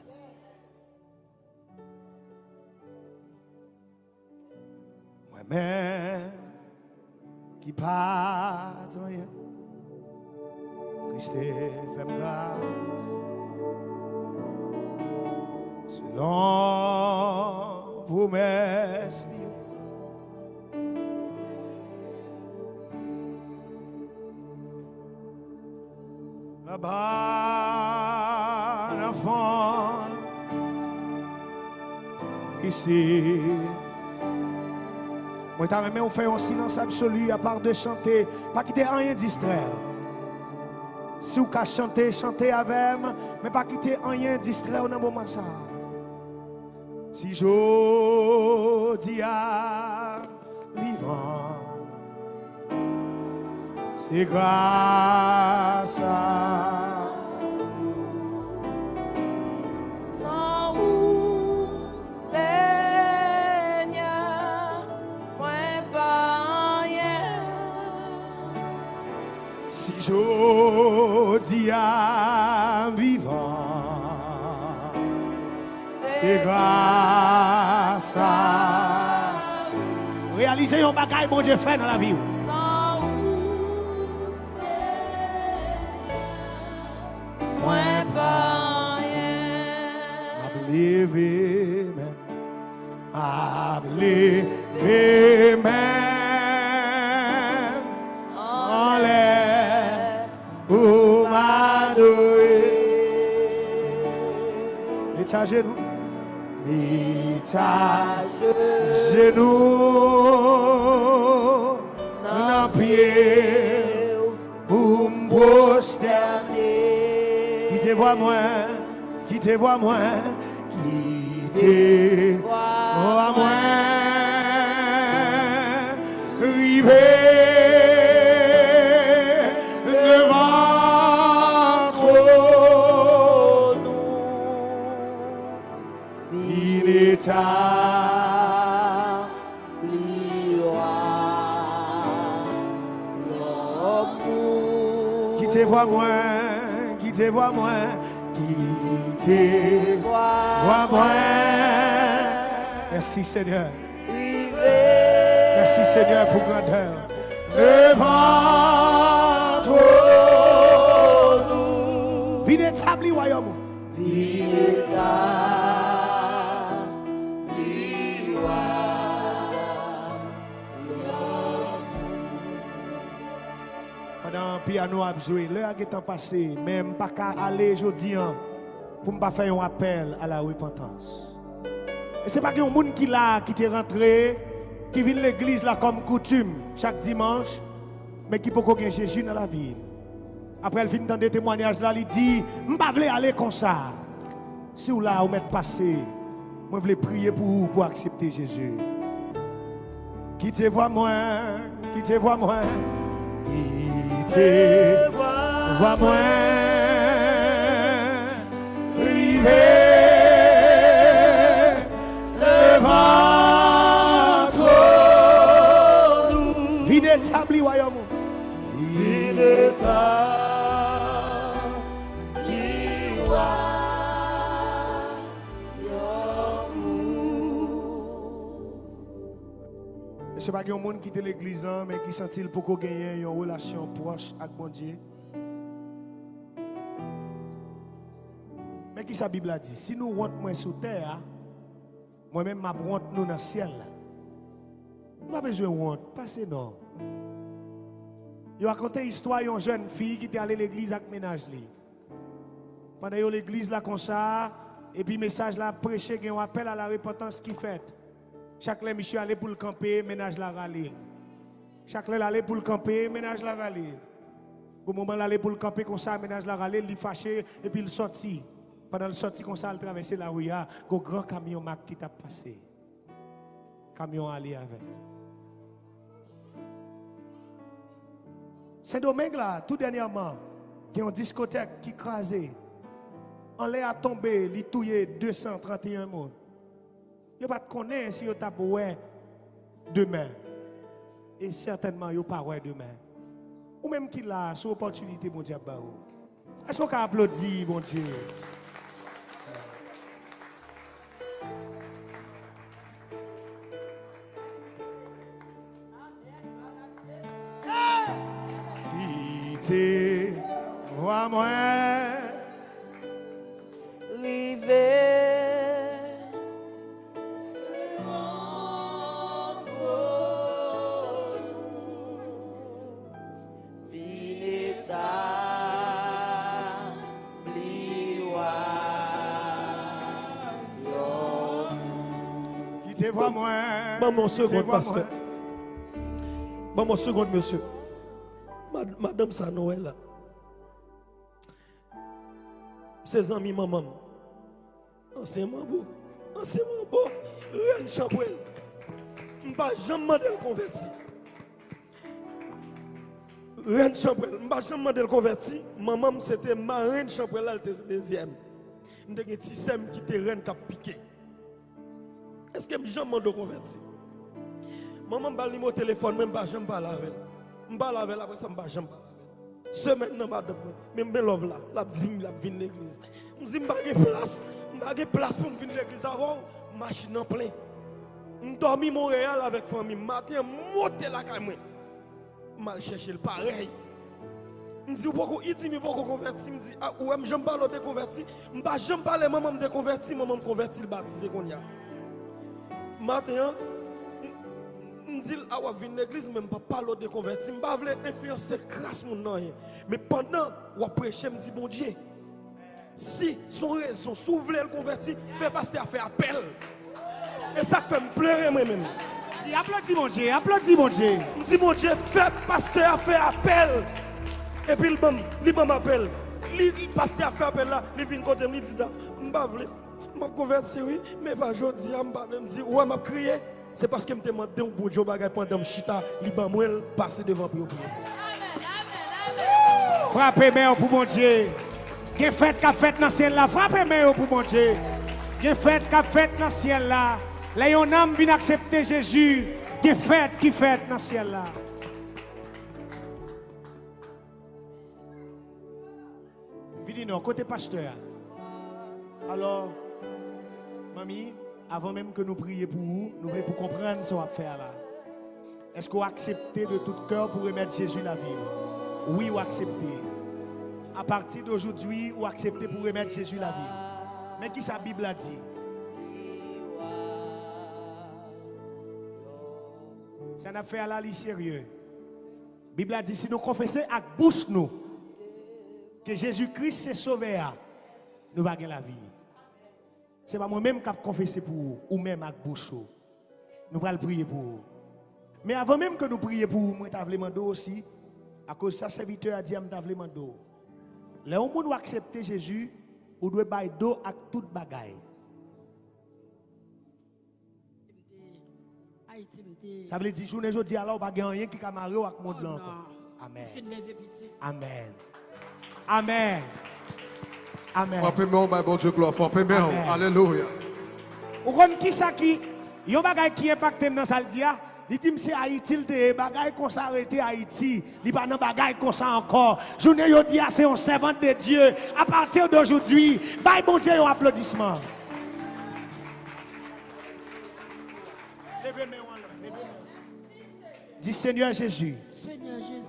Moi-même, qui pas rien. Christ fait grâce selon vos promesses. Là-bas, l'enfant, ici. Moi, t'as remis on fait un silence absolu à part de chanter, pas quitter rien distraire. Si vous chantez, chantez avec moi, mais pas quitter rien distraire dans le moment ça. Si je dis à vivant, c'est grâce à
sans vous, Seigneur, moi pas rien.
Si je dis à vivant, c'est grâce à réaliser un bagage bon Dieu fait dans la vie.
Sans vous, Seigneur, moi pas rien.
I believe Amen. I believe Amen. En l'air pour m'adorer. Et ta genou. Et ta genou. Dans pied pour me prosterner. Qui te voit moins. Qui te voit moins. Qui te voit moins. Rivé devant
Nous,
il est qui te voit moins, qui te voit moins, qui te voit moins. Merci Seigneur. Merci Seigneur pour grandeur. Devant toi, nous. Vide établi royaume. Vide établi royaume. Pendant le piano a joué, l'heure est passé, même pas qu'à aller aujourd'hui pour ne pas faire un appel à la repentance. Et c'est pas qu'il y a un monde qui là, qui est rentré, qui vient à l'église là comme coutume chaque dimanche, mais qui peut pas gagner Jésus dans la ville. Après, elle vient dans des témoignages là, il dit, je ne veux pas aller comme ça. Si vous là, vous m'êtes passé, moi je veux prier pour vous pour accepter Jésus. Qui te voit moins, qui te voit moins, qui te voit moins, rivé devant toi, vide établi royaume, vide établi royaume. C'est pas qu'il y a un monde qui quitte l'église, mais qui sentit pour qu'on gagne une relation proche avec bon Dieu. Mais qui sa Bible a dit? Si nous rentrons sur terre, moi-même, je rentre nous dans le ciel. Pas besoin de honte, passez non. Il a raconté l'histoire d'une jeune fille qui était allée à l'église avec ménage. Pendant que l'église là comme ça, et puis le message là prêché, il y a un appel à la repentance qui fait. Chaque fois, monsieur allait pour le camper, ménage la râler. Chaque fois, allait pour le camper, ménage la râler. Au moment où allait pour le camper comme ça, ménage la râler, il fâché, et puis il sortit. Pendant le sorti comme ça, il traversait la rue, un grand camion Mac qui t'a passé. Camion allé avec. Saint-Domingue là, tout dernièrement, qui a une discothèque qui crasé. On l'a tombé, il a tué 231 monde. Il ne pas connaître si il t'a ouais demain. Et certainement, il pas ouais demain. Ou même qu'il a son opportunité, mon Dieu. Est-ce qu'on peut applaudir, mon Dieu? Quittez, moi, moi.
Maman seconde, pasteur. Maman seconde, monsieur. Madame sa Noël. Ses amis, maman. Ancien mambo. Rien de chambrel. Je ne vais jamais le convertir. Rien de chambrel. Je ne vais jamais le convertir. Maman, c'était ma reine chambrel, elle était deuxième. Je suis un petit sem qui était reine qui a piqué. Est-ce que je jamais le convertir? Maman m'a dit mon téléphone, même pas jamais parler avec. Je parle avec après ça, je jamais parler. Semaine madame, même me love là, la dit la venir l'église. Je dis pas de place pour me venir l'église avant, machine en plein. Je dormi Montréal avec famille, matin monter la caille moi. Mal chercher le pareil. Je dis pourquoi il dit mais pourquoi convertir, me dit ah ouais, j'aime pas le déconvertir, je pas jamais parler maman me déconvertir, maman me convertir le baptisé qu'on y a. Matin je dis ah ouais venir l'église même pas parler de convertir, je pas voulais influencer crasse mon nom. Mais pendant ou prêcher me dit bon Dieu, si son raison si vous voulez le convertir, fais pasteur faire appel. Et ça fait me pleurer moi-même.
Dis applaudis mon Dieu, applaudis mon Dieu.
Je dis mon Dieu, fais pasteur faire appel. Et puis il m'appelle. Le pasteur fait appel là, il vient côté me dit je pas voulais m'a converti oui, mais pas aujourd'hui me dit ouais m'a crié. C'est parce que me demande un bon Dieu bagay pendant chita, li ban moi passer devant pour prier.
Frappez main pour mon Dieu. Qui fête qu'a fait dans le ciel là, frappez main pour mon Dieu. Qui fête qu'a fait dans le ciel là. Là yon âme vient accepter Jésus. Qui fête dans le ciel là. Vidino côté pasteur. Alors mamie, avant même que nous prions pour vous, nous voulons comprendre ce qu'on va faire là. Est-ce qu'on accepte de tout cœur pour remettre Jésus la vie? Oui, ou accepter. À partir d'aujourd'hui, ou accepter pour remettre Jésus la vie. Mais qui sa Bible a dit? C'est une affaire là, sérieux. La Bible a dit, si nous confessons avec bouche nous que Jésus-Christ s'est sauvé, nous allons gagner la vie. Ce n'est pas moi-même qui ai confessé pour vous, ou même avec bouche. Nous allons prier pour vous. Mais avant même que nous prions pour vous, moi, je demander aussi, à cause de sa serviteur a dit, je demander. Là où nous accepter Jésus, vous devez bailler d'eau avec toute bagaille. Ça veut dire, journée aujourd'hui, alors, on va gagner rien qui a marié avec le monde là. Amen. Amen. Amen. Amen.
Frappez-moi, bon Dieu, gloire. Frappez-moi. Alléluia.
Vous connaissez qui ça qui? Il y a un bagage qui impacte dans ça le dia. Il dit c'est Haïti, le bagage qu'on s'arrête Haïti. Il pas dans bagage qu'on ça encore. Journée aujourd'hui, c'est un servant de Dieu. À partir d'aujourd'hui, bye bon Dieu, un applaudissement. Levez-moi, levez-moi. Dis Seigneur Jésus,
Seigneur Jésus,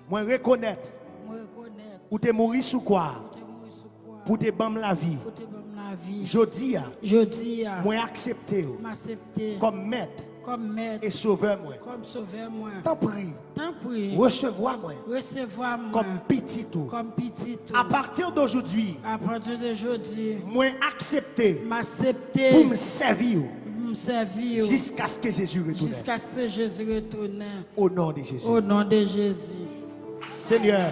moi reconnaître
moi reconnaître
ou te mourir sous quoi
que tu es mort sur croix,
pour te bam la vie.
pour te donner la vie.
Jodi a,
Je dis à
moi accepter
m'accepter
comme maître
comme maître,
et sauveur moi.
comme sauveur moi.
T'en prie,
Tant pis,
recevoir moi
recevoir moi
comme petit tout.
comme petit tout.
À partir d'aujourd'hui,
À partir d'aujourd'hui,
moi accepter pour
m'accepter,
me servir
me servir
jusqu'à ce que Jésus retourne.
jusqu'à ce que Jésus retourne.
Au nom de Jésus.
Au nom de Jésus.
Seigneur,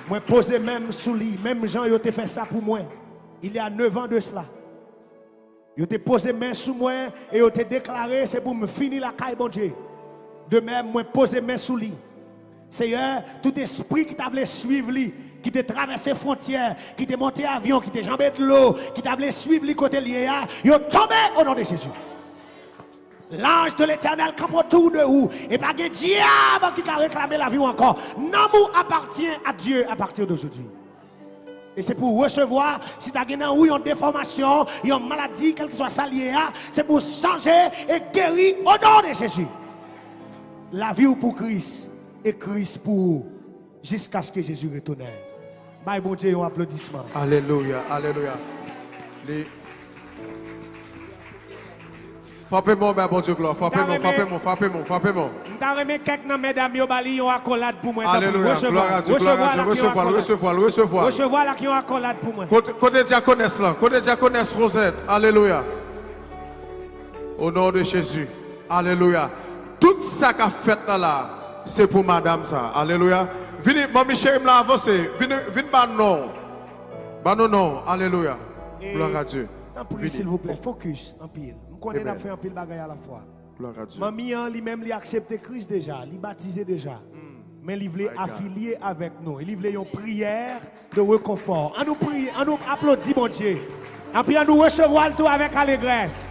moi poser même sous lui, même Jean, il a fait ça pour moi. Il y a 9 ans de cela. Il a posé main sous moi et il a déclaré c'est pour me finir la caille, bon Dieu. De même, moi poser main sous lui. Seigneur, tout esprit qui t'a voulu suivre lui, qui t'a traversé frontières, qui t'a monté avion, qui t'a jambé de l'eau, qui t'a voulu suivre lui côté lié, il a tombé au nom de Jésus. L'ange de l'Éternel campe autour de vous. Et pas de diable qui a réclamé la vie encore. L'amour appartient à Dieu à partir d'aujourd'hui. Et c'est pour recevoir, si tu as une déformation, une maladie, quel que soit ça lié, c'est pour changer et guérir au nom de Jésus. La vie pour Christ et Christ pour vous, jusqu'à ce que Jésus retourne. Bye, bon Dieu, un applaudissement.
Alléluia, alléluia. Frappez-moi, mais bon Dieu, gloire. Frappez-moi, frappez-moi, frappez-moi, frappez-moi.
Je vais quelques mesdames, ils ont accolade pour moi.
Alléluia, gloire à Dieu, recevoir.
Recevoir la qui ont accolade pour moi.
Côté diaconesse là, côté diaconesse Rosette. Alléluia. Au nom de Jésus. Alléluia. Tout ça qu'a fait là, c'est pour madame ça. Alléluia. Venez, mon Michel, m'a avancé. Venez, non. Bah non. Alléluia. Gloire à Dieu.
En prie, s'il vous plaît, focus en pile. Je connais la fait en pile bagaille à la fois.
Gloire à Dieu.
Mamie, lui-même, il a accepté Christ déjà, il baptisé déjà. Mais il voulait affilier avec nous. Il voulait une prière de réconfort. On nous prie, on nous applaudit, mon Dieu. Et puis on nous recevoir tout avec allégresse.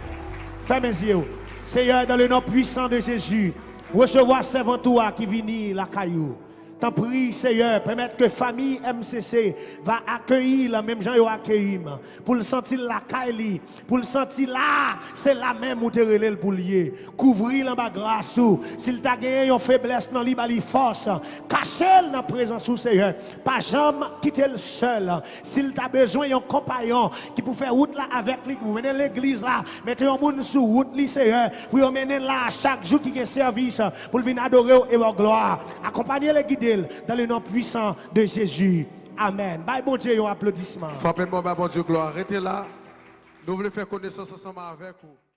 Fermez les yeux. Seigneur, dans le nom puissant de Jésus, recevoir servant toi qui vient la caillou. T'en prie, Seigneur, permettre que famille MCC va accueillir la même gens qui accueilli. Pour le sentir la caille, pour le sentir là, c'est la même où tu relève pour lier. Couvrir la bas grâce. S'il t'a gagné une faiblesse dans l'ibali force, cacher dans la présence du Seigneur. Pas jamais quitter le seul. S'il t'a besoin d'un compagnon qui peut faire route là avec lui, vous venez à l'église là, mettez un monde sur route, Seigneur, pour emmener là chaque jour qui est service, pour venir adorer et voir gloire. Accompagner les guider dans le nom puissant de Jésus. Amen. Bye, bon Dieu, un applaudissement.
Frappez-moi, bon Dieu, gloire. Arrêtez là. Nous voulons faire connaissance ensemble avec vous.